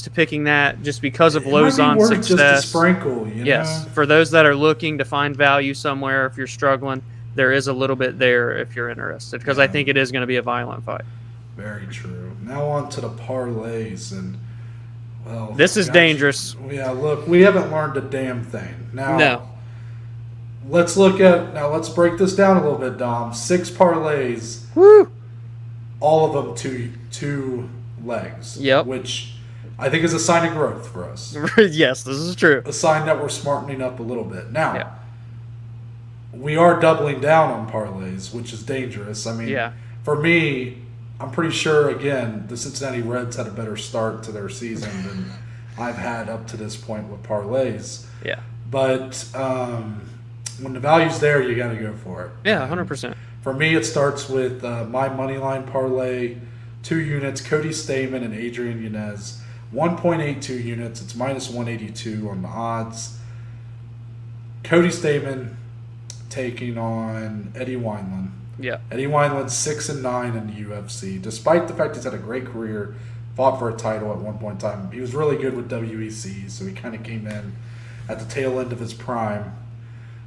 to picking that just because of Lauzon's success. Just a sprinkle, yes, for those that are looking to find value somewhere, if you're struggling, there is a little bit there if you're interested, because I think it is going to be a violent fight. Very true. Now on to the parlays, and well, this is dangerous. Yeah, look, we haven't learned a damn thing. Now, no. Let's break this down a little bit, Dom. 6 parlays. Woo! All of them two legs. Yep. Which I think is a sign of growth for us. Yes, this is true. A sign that we're smartening up a little bit. Now, we are doubling down on parlays, which is dangerous. I mean, for me, I'm pretty sure, again, the Cincinnati Reds had a better start to their season than I've had up to this point with parlays. Yeah. But when the value's there, you got to go for it. Yeah, 100%. For me, it starts with my moneyline parlay, 2 units, Cody Stamann and Adrian Yanez. 1.82 units. It's minus 182 on the odds. Cody Stamann taking on Eddie Wineland. Yeah. Eddie Wineland's 6-9 in the UFC. Despite the fact he's had a great career, fought for a title at one point in time. He was really good with WEC, so he kind of came in at the tail end of his prime.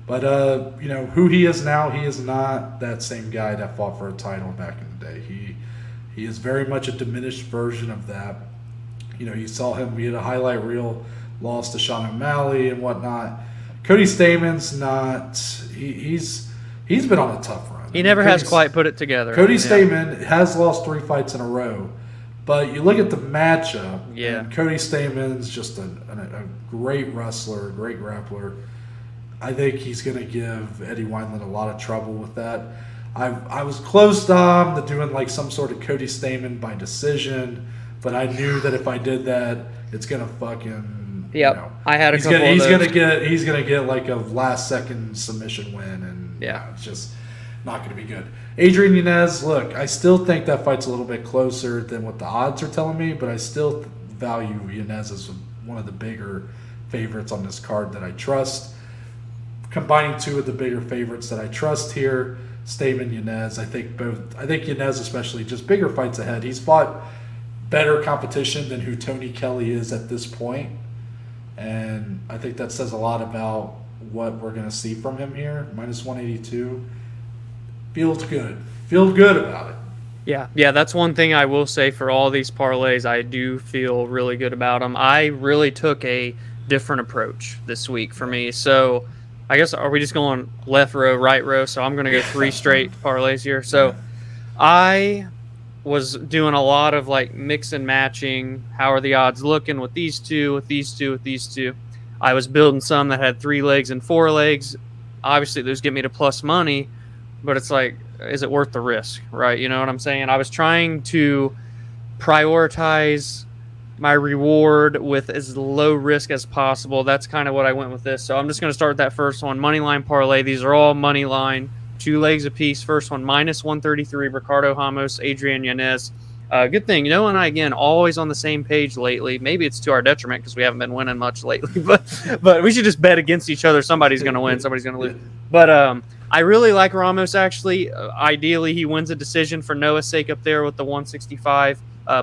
But, who he is now, he is not that same guy that fought for a title back in the day. He is very much a diminished version of that. You saw him, we had a highlight reel, lost to Sean O'Malley and whatnot. Cody Stamann's not, he's been on a tough run. He never has quite put it together. Cody Stamann has lost 3 fights in a row. But you look at the matchup, and Cody Stamann's just a great wrestler, a great grappler. I think he's going to give Eddie Wineland a lot of trouble with that. I was close, Dom, to doing like some sort of Cody Stamann by decision, but I knew that if I did that, it's going to fucking... Yep, I had a couple of those. He's going to get like a last-second submission win, and it's just not going to be good. Adrian Yanez, look, I still think that fight's a little bit closer than what the odds are telling me, but I still value Yanez as one of the bigger favorites on this card that I trust. Combining 2 of the bigger favorites that I trust here, Stamann, Yanez, I think Yanez especially, just bigger fights ahead. He's fought better competition than who Tony Kelly is at this point, and I think that says a lot about what we're going to see from him here. Minus 182. Feels good. Feel good about it. Yeah, that's one thing I will say for all these parlays. I do feel really good about them. I really took a different approach this week for me. So I guess, are we just going left row, right row? So I'm going to go 3 straight parlays here. So I was doing a lot of like mix and matching. How are the odds looking with these two, with these two, with these two? I was building some that had 3 legs and 4 legs. Obviously, those get me to plus money. But it's like, is it worth the risk, right? You know what I'm saying? I was trying to prioritize my reward with as low risk as possible. That's kind of what I went with this. So I'm just going to start with that first one. Moneyline parlay. These are all money line. 2 legs apiece. First one, minus 133. Ricardo Ramos, Adrian Yanez. Good thing, Noah and I, again, always on the same page lately. Maybe it's to our detriment because we haven't been winning much lately. But we should just bet against each other. Somebody's going to win. Somebody's going to lose. But I really like Ramos, actually. Ideally, he wins a decision for Noah's sake up there with the 165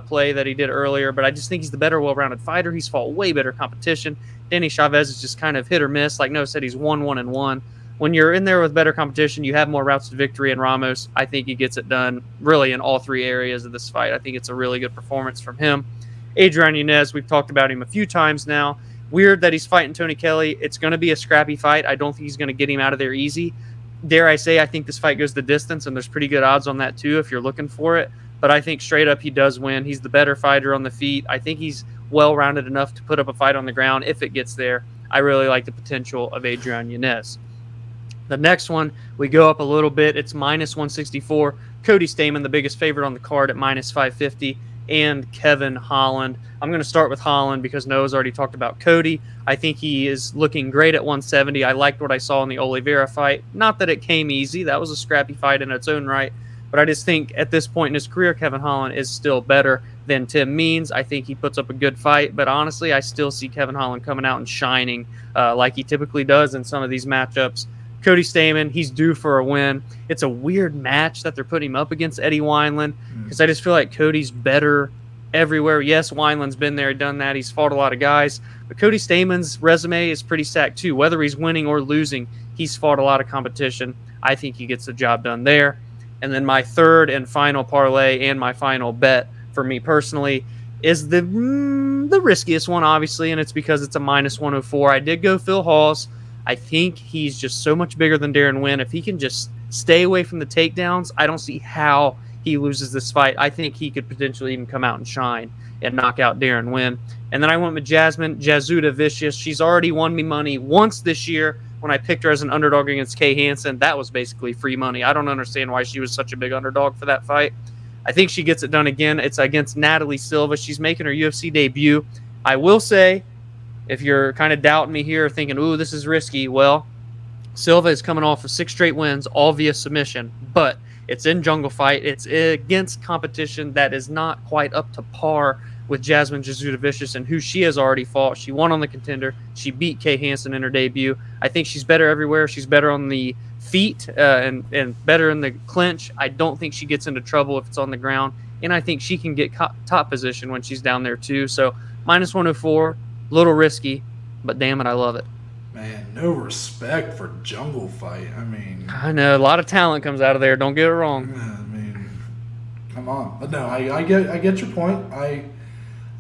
play that he did earlier. But I just think he's the better well-rounded fighter. He's fought way better competition. Danny Chavez is just kind of hit or miss. Like Noah said, he's 1-1-1. When you're in there with better competition, you have more routes to victory. And Ramos, I think he gets it done really in all 3 areas of this fight. I think it's a really good performance from him. Adrian Yanez, we've talked about him a few times now. Weird that he's fighting Tony Kelly. It's going to be a scrappy fight. I don't think he's going to get him out of there easy. Dare I say, I think this fight goes the distance, and there's pretty good odds on that too if you're looking for it. But I think straight up he does win. He's the better fighter on the feet. I think he's well-rounded enough to put up a fight on the ground if it gets there. I really like the potential of Adrian Yanez. The next one, we go up a little bit. It's minus 164. Cody Stamann, the biggest favorite on the card, at minus 550. And Kevin Holland. I'm going to start with Holland because Noah's already talked about Cody. I think he is looking great at 170. I liked what I saw in the Oliveira fight. Not that it came easy. That was a scrappy fight in its own right. But I just think at this point in his career, Kevin Holland is still better than Tim Means. I think he puts up a good fight. But honestly, I still see Kevin Holland coming out and shining like he typically does in some of these matchups. Cody Stamann, he's due for a win. It's a weird match that they're putting him up against Eddie Wineland because I just feel like Cody's better everywhere. Yes, Wineland's been there, done that. He's fought a lot of guys. But Cody Stamann's resume is pretty stacked too. Whether he's winning or losing, he's fought a lot of competition. I think he gets the job done there. And then my third and final parlay and my final bet for me personally is the riskiest one, obviously, and it's because it's a minus 104. I did go Phil Hawes. I think he's just so much bigger than Darren Wynn. If he can just stay away from the takedowns, I don't see how he loses this fight. I think he could potentially even come out and shine and knock out Darren Wynn. And then I went with Jasmine Jasudavicius. She's already won me money once this year when I picked her as an underdog against Kay Hansen. That was basically free money. I don't understand why she was such a big underdog for that fight. I think she gets it done again. It's against Natalie Silva. She's making her UFC debut. I will say, if you're kind of doubting me here, thinking, ooh, this is risky, well, Silva is coming off of 6 straight wins, all via submission, but it's in Jungle Fight. It's against competition that is not quite up to par with Jasmine Jasudavicius and who she has already fought. She won on the Contender. She beat Kay Hansen in her debut. I think she's better everywhere. She's better on the feet and better in the clinch. I don't think she gets into trouble if it's on the ground, and I think she can get top position when she's down there too. So minus 104. A little risky, but damn it, I love it. Man, no respect for Jungle Fight. I know a lot of talent comes out of there. Don't get it wrong. Come on. But no, I get your point. I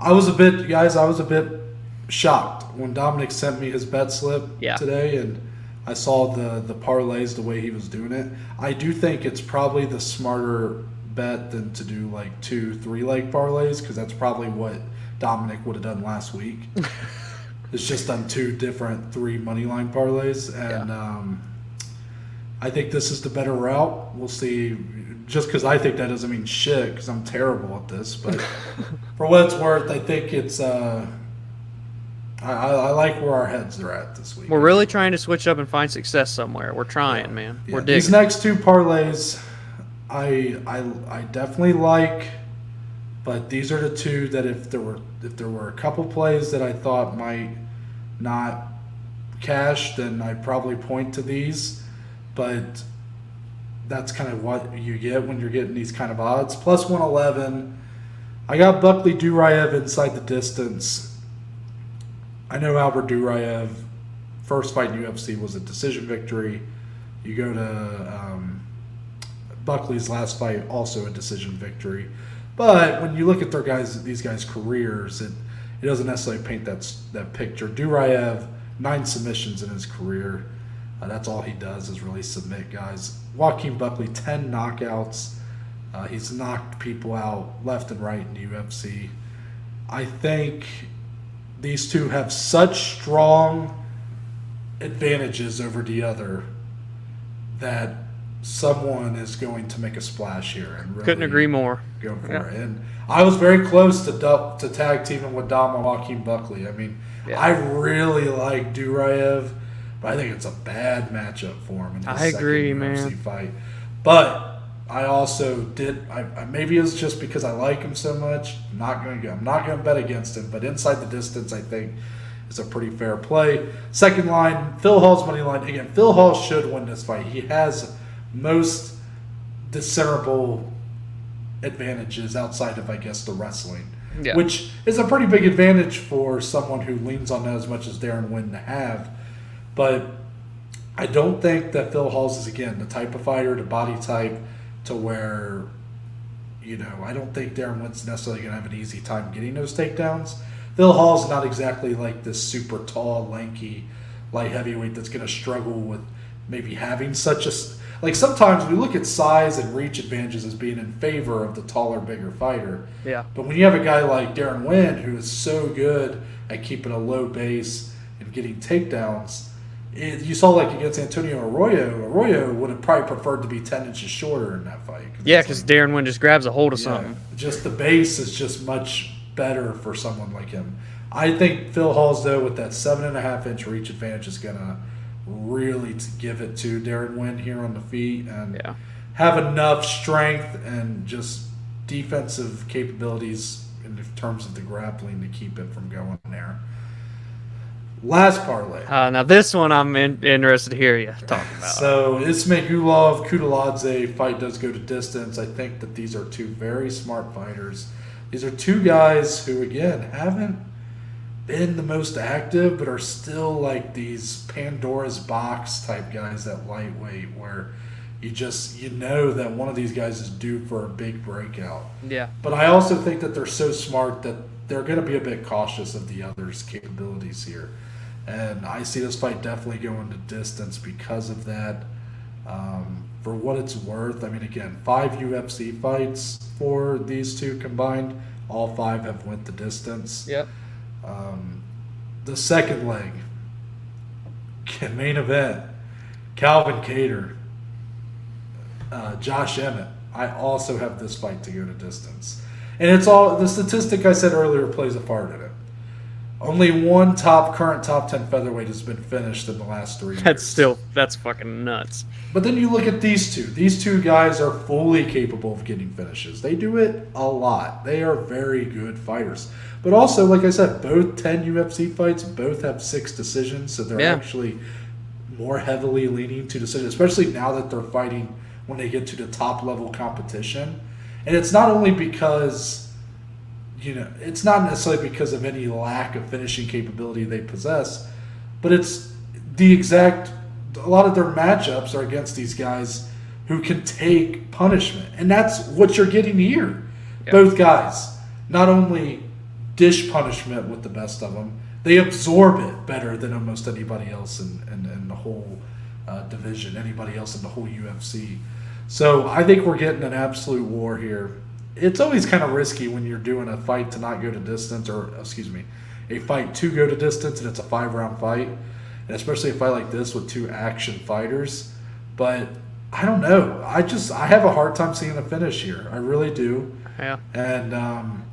was a bit shocked when Dominic sent me his bet slip today, and I saw the parlays the way he was doing it. I do think it's probably the smarter bet than to do like 2-3 leg parlays because that's probably what Dominic would have done last week. It's just done 2 different 3 money line parlays, and I think this is the better route. We'll see. Just because I think that doesn't mean shit because I'm terrible at this, but for what it's worth, I think it's I like where our heads are at this week. We're really trying to switch up and find success somewhere. We're trying, man. We're digging. These next 2 parlays, I definitely like. But these are the 2 that if there were a couple plays that I thought might not cash, then I'd probably point to these. But that's kind of what you get when you're getting these kind of odds. Plus 111. I got Buckley Duraev inside the distance. I know Albert Duraev, first fight in UFC was a decision victory. You go to Buckley's last fight, also a decision victory. But when you look at these guys' careers, it doesn't necessarily paint that picture. Duraev, 9 submissions in his career. That's all he does is really submit guys. Joaquin Buckley, 10 knockouts. He's knocked people out left and right in the UFC. I think these 2 have such strong advantages over the other that someone is going to make a splash here and really couldn't agree more. Go for it. And I was very close to tag teaming with Dom and Joaquin Buckley. I really like Duraev, but I think it's a bad matchup for him in his second UFC fight. But I also did. Maybe it's just because I like him so much. I'm not going to bet against him. But inside the distance, I think is a pretty fair play. Second line, Phil Hall's money line. Again, Phil Hall should win this fight. He has most discernible advantages outside of, I guess, the wrestling, which is a pretty big advantage for someone who leans on that as much as Darren Wynn to have. But I don't think that Phil Hall's is, again, the type of fighter, the body type, to where I don't think Darren Wynn's necessarily going to have an easy time getting those takedowns. Phil Hall's not exactly like this super tall, lanky, light heavyweight that's going to struggle with maybe having such a... Like, sometimes we look at size and reach advantages as being in favor of the taller, bigger fighter. Yeah. But when you have a guy like Darren Wynn who is so good at keeping a low base and getting takedowns, you saw like against Antonio Arroyo would have probably preferred to be 10 inches shorter in that fight. Yeah, because like, Darren Wynn just grabs a hold of something. Just the base is just much better for someone like him. I think Phil Hall's, though, with that 7.5-inch reach advantage is going to really give it to Darren Wynn here on the feet and have enough strength and just defensive capabilities in terms of the grappling to keep it from going there. Last parlay. Now this one I'm interested to hear you talk about. So Ismagulov Kudaladze fight does go to distance. I think that these are two very smart fighters. These are two guys who, again, haven't been the most active, but are still like these Pandora's box type guys at lightweight, where you know that one of these guys is due for a big breakout. Yeah. But I also think that they're so smart that they're going to be a bit cautious of the others' capabilities here. And I see this fight definitely going to distance because of that. For what it's worth, I mean, again, 5 UFC fights for these two combined. All 5 have went the distance. Yep. The second leg, main event, Calvin Kattar, Josh Emmett. I also have this fight to go to distance. And it's all, the statistic I said earlier plays a part in it. Only one current top 10 featherweight has been finished in the last 3 years. That's fucking nuts. But then you look at these two. These two guys are fully capable of getting finishes. They do it a lot. They are very good fighters. But also, like I said, both 10 UFC fights, both have 6 decisions, so they're actually more heavily leaning to decisions, especially now that they're fighting when they get to the top level competition. And it's not only because... it's not necessarily because of any lack of finishing capability they possess, but it's a lot of their matchups are against these guys who can take punishment. And that's what you're getting here. Yep. Both guys not only dish punishment with the best of them, they absorb it better than almost anybody else in the whole division, anybody else in the whole UFC. So I think we're getting an absolute war here. It's always kind of risky when you're doing a fight to not go to distance, a fight to go to distance, and it's a 5-round fight, and especially a fight like this with 2 action fighters. But I don't know. I have a hard time seeing a finish here. I really do. Yeah. And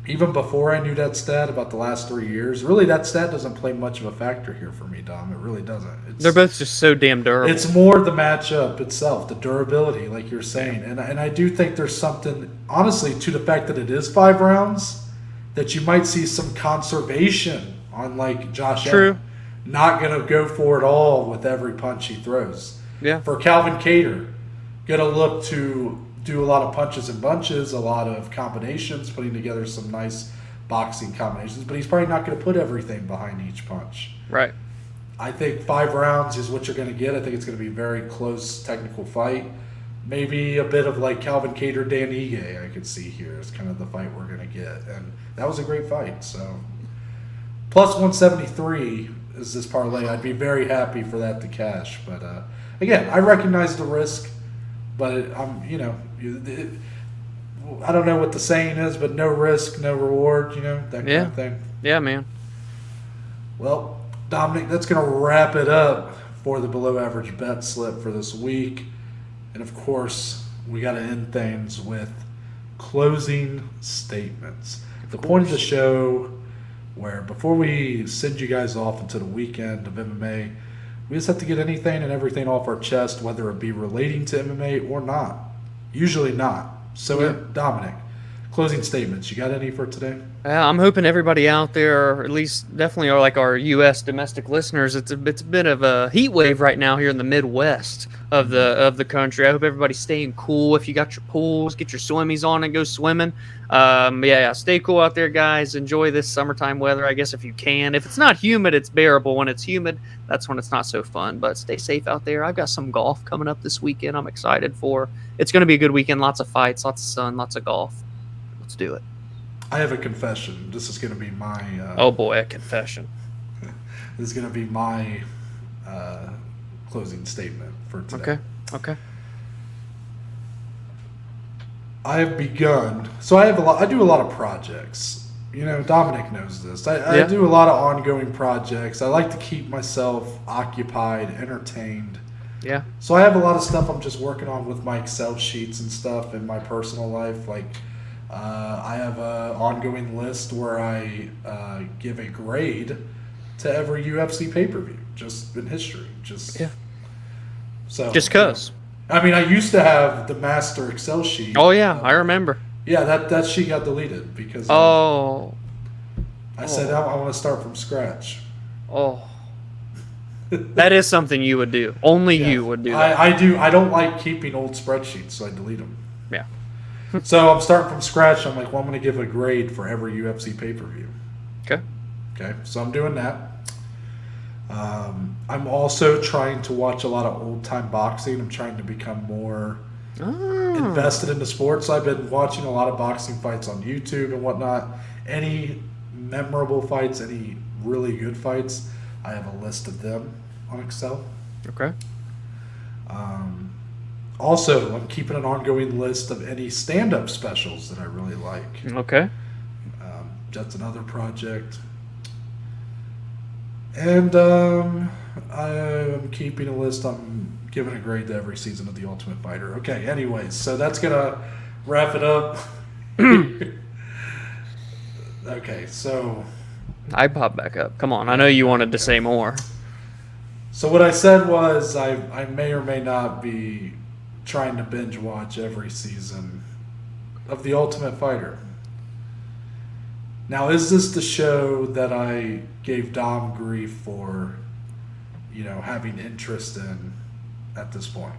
even before I knew that stat about the last 3 years, really that stat doesn't play much of a factor here for me, Dom. It really doesn't. They're both just so damn durable. It's more the matchup itself, the durability, like you're saying. And I do think there's something, honestly, to the fact that it is 5 rounds, that you might see some conservation on, like, Josh Emmett. Not going to go for it all with every punch he throws. Yeah. For Calvin Kattar, going to look to do a lot of punches and bunches, a lot of combinations, putting together some nice boxing combinations, but he's probably not going to put everything behind each punch. Right. I think 5 rounds is what you're going to get. I think it's going to be a very close technical fight. Maybe a bit of like Calvin Kattar, Dan Ige I could see here is kind of the fight we're going to get. And that was a great fight. So plus 173 is this parlay. I'd be very happy for that to cash. But again, I recognize the risk, but I don't know what the saying is, but no risk, no reward, that kind of thing. Yeah, man. Well, Dominic, that's going to wrap it up for the below average bet slip for this week. And of course, we got to end things with closing statements. The point of the show where before we send you guys off into the weekend of MMA, we just have to get anything and everything off our chest, whether it be relating to MMA or not. Usually not. So, Dominic, closing statements. You got any for today? I'm hoping everybody out there, or at least definitely like our U.S. domestic listeners, it's a bit of a heat wave right now here in the Midwest of the country. I hope everybody's staying cool. If you got your pools, get your swimmies on and go swimming. Yeah, stay cool out there, guys. Enjoy this summertime weather, I guess, if you can. If it's not humid, it's bearable. When it's humid, that's when it's not so fun. But stay safe out there. I've got some golf coming up this weekend I'm excited for. It's going to be a good weekend. Lots of fights, lots of sun, lots of golf. Let's do it. I have a confession. This is going to be my... oh, boy, a confession. This is going to be my closing statement for today. Okay. I have begun... So I do a lot of projects. You know, Dominic knows this. I do a lot of ongoing projects. I like to keep myself occupied, entertained. Yeah. So I have a lot of stuff I'm just working on with my Excel sheets and stuff in my personal life. Like... I have an ongoing list where I give a grade to every UFC pay-per-view, just in history. Just because. I mean, I used to have the master Excel sheet. Oh, yeah, I remember. Yeah, that sheet got deleted because I said I want to start from scratch. Oh. That is something you would do. Only you would do that. I do. I don't like keeping old spreadsheets, so I delete them. Yeah. So I'm starting from scratch. I'm like, well, I'm going to give a grade for every UFC pay-per-view. Okay. So I'm doing that. I'm also trying to watch a lot of old-time boxing. I'm trying to become more invested in the sport. So I've been watching a lot of boxing fights on YouTube and whatnot. Any memorable fights, any really good fights, I have a list of them on Excel. Okay. Also, I'm keeping an ongoing list of any stand-up specials that I really like. Okay. That's another project. And I'm keeping a list. I'm giving a grade to every season of The Ultimate Fighter. Okay, anyways, so that's going to wrap it up. Okay, so... I pop back up. Come on, I know you wanted to say more. So what I said was I may or may not be trying to binge watch every season of The Ultimate Fighter. Now, is this the show that I gave Dom grief for, having interest in at this point?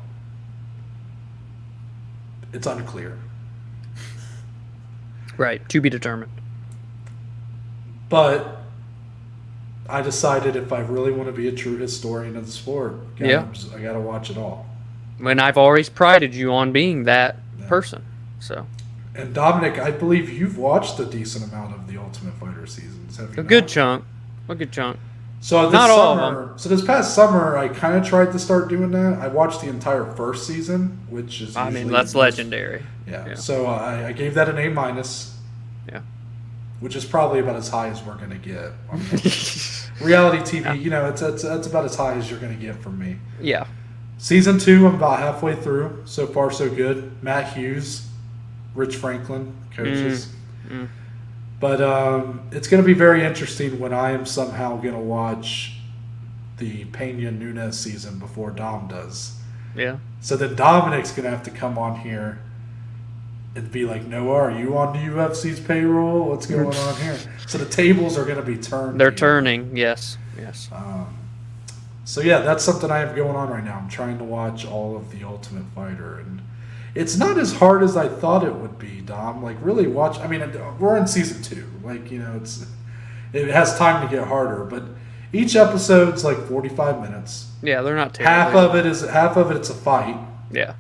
It's unclear. Right, to be determined. But I decided if I really want to be a true historian of the sport, I got to watch it all. When I've always prided you on being that person. So. And Dominic, I believe you've watched a decent amount of the Ultimate Fighter seasons, have you? A good chunk. So not all of them. So this past summer, I kind of tried to start doing that. I watched the entire first season, which is that's legendary. Yeah. So I gave that an A-. Yeah. Which is probably about as high as we're going to get. Reality TV, that's about as high as you're going to get from me. Yeah. Season 2, I'm about halfway through. So far, so good. Matt Hughes, Rich Franklin, coaches. But it's going to be very interesting when I am somehow going to watch the Pena Nunes season before Dom does. Yeah. So then Dominic's going to have to come on here and be like, Noah, are you on the UFC's payroll? What's going on here? So the tables are going to be turned. They're turning, yes. So yeah, that's something I have going on right now. I'm trying to watch all of The Ultimate Fighter, and it's not as hard as I thought it would be, Dom. Like, really watch. I mean, we're in season 2. Like, it has time to get harder, but each episode's like 45 minutes. Yeah, they're not terrible. Half of it's a fight. Yeah.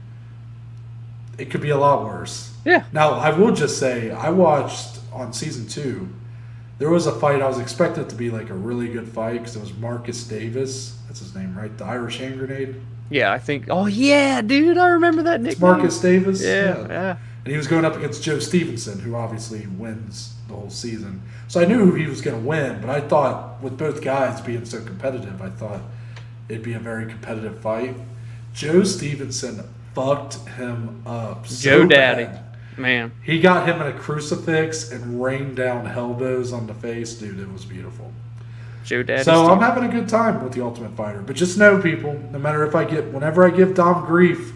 It could be a lot worse. Yeah. Now, I will just say, I watched on season 2, there was a fight. I was expecting it to be like a really good fight because it was Marcus Davis. That's his name, right? The Irish hand grenade. Yeah, I think. Oh, yeah, dude. I remember that nickname. It's Marcus Davis. Yeah. And he was going up against Joe Stevenson, who obviously wins the whole season. So I knew he was going to win, but I thought with both guys being so competitive, I thought it'd be a very competitive fight. Joe Stevenson fucked him up. Joe Daddy. Man. He got him in a crucifix and rained down elbows on the face. Dude, it was beautiful. Joe Daddy. So I'm having a good time with The Ultimate Fighter. But just know, people, no matter whenever I give Dom grief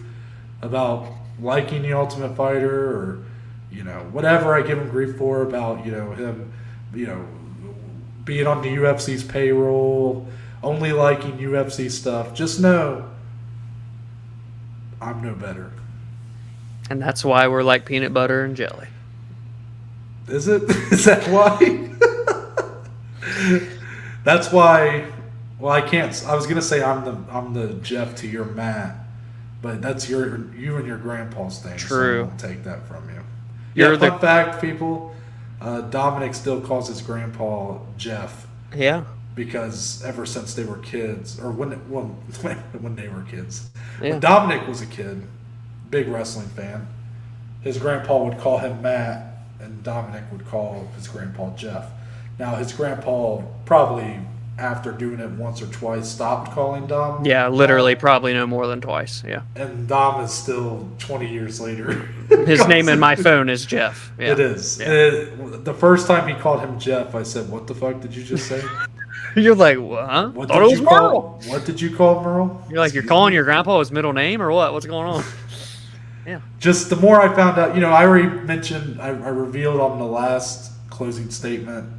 about liking The Ultimate Fighter or, whatever I give him grief for about, him, being on the UFC's payroll, only liking UFC stuff, just know I'm no better. And that's why we're like peanut butter and jelly. Is it? Is that why? That's why. Well, I can't. I was gonna say I'm the Jeff to your Matt, but that's you and your grandpa's thing. True. So I won't take that from you. Yeah. Fun fact, people. Dominic still calls his grandpa Jeff. Yeah. Because ever since they were kids, or when they were kids, yeah. When Dominic was a kid, big wrestling fan, his grandpa would call him Matt, and Dominic would call his grandpa Jeff. Now, his grandpa probably, after doing it once or twice, stopped calling Dom. Yeah, literally probably no more than twice, yeah. And Dom is still 20 years later. His name in my phone is Jeff. Yeah. It is. Yeah. The first time he called him Jeff, I said, "What the fuck did you just say?" You're like, what? Huh? What did you call Merle? You're like, you're calling your grandpa his middle name or what? What's going on? Yeah. Just the more I found out, I already mentioned, I revealed on the last closing statement,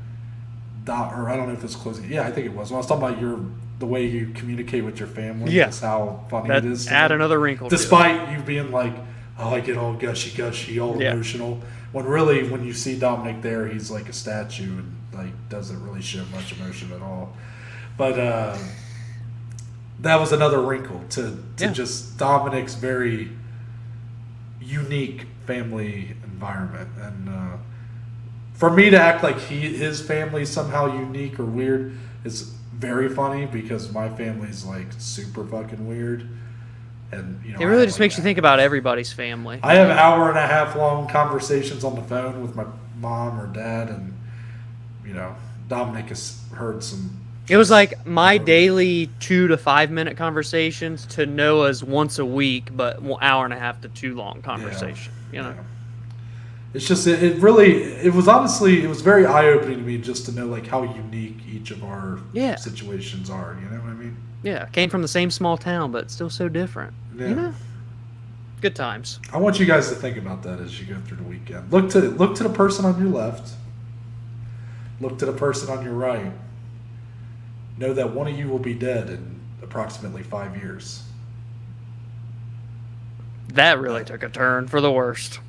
or I don't know if it's closing. Yeah, I think it was. When I was talking about the way you communicate with your family. Yeah. Just how funny it is. Add another wrinkle. Despite you being like, I get all gushy, all emotional. When really, when you see Dominic there, he's like a statue and doesn't really show much emotion at all. But that was another wrinkle to just Dominic's very unique family environment. And for me to act like his family is somehow unique or weird is very funny because my family's super fucking weird. And it really just makes you think about everybody's family. I have hour-and-a-half long conversations on the phone with my mom or dad, and Dominic has heard some. It was like my daily 2 to 5 minute conversations to Noah's once a week, but hour and a half to 2 long conversation. Yeah. It's just it was very eye-opening to me just to know how unique each of our situations are. You know what I mean? Yeah, came from the same small town, but still so different. Yeah. Good times. I want you guys to think about that as you go through the weekend. Look to the person on your left. Look to the person on your right. Know that one of you will be dead in approximately 5 years. That really took a turn for the worst.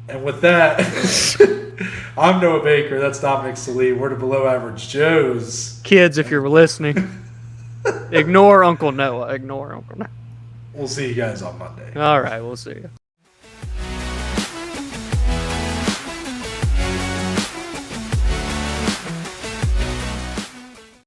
And with that, I'm Noah Baker. That's Dominic Salee. We're the Below Average Joes. Kids, if you're listening, ignore Uncle Noah. Ignore Uncle Noah. We'll see you guys on Monday. All right, we'll see you.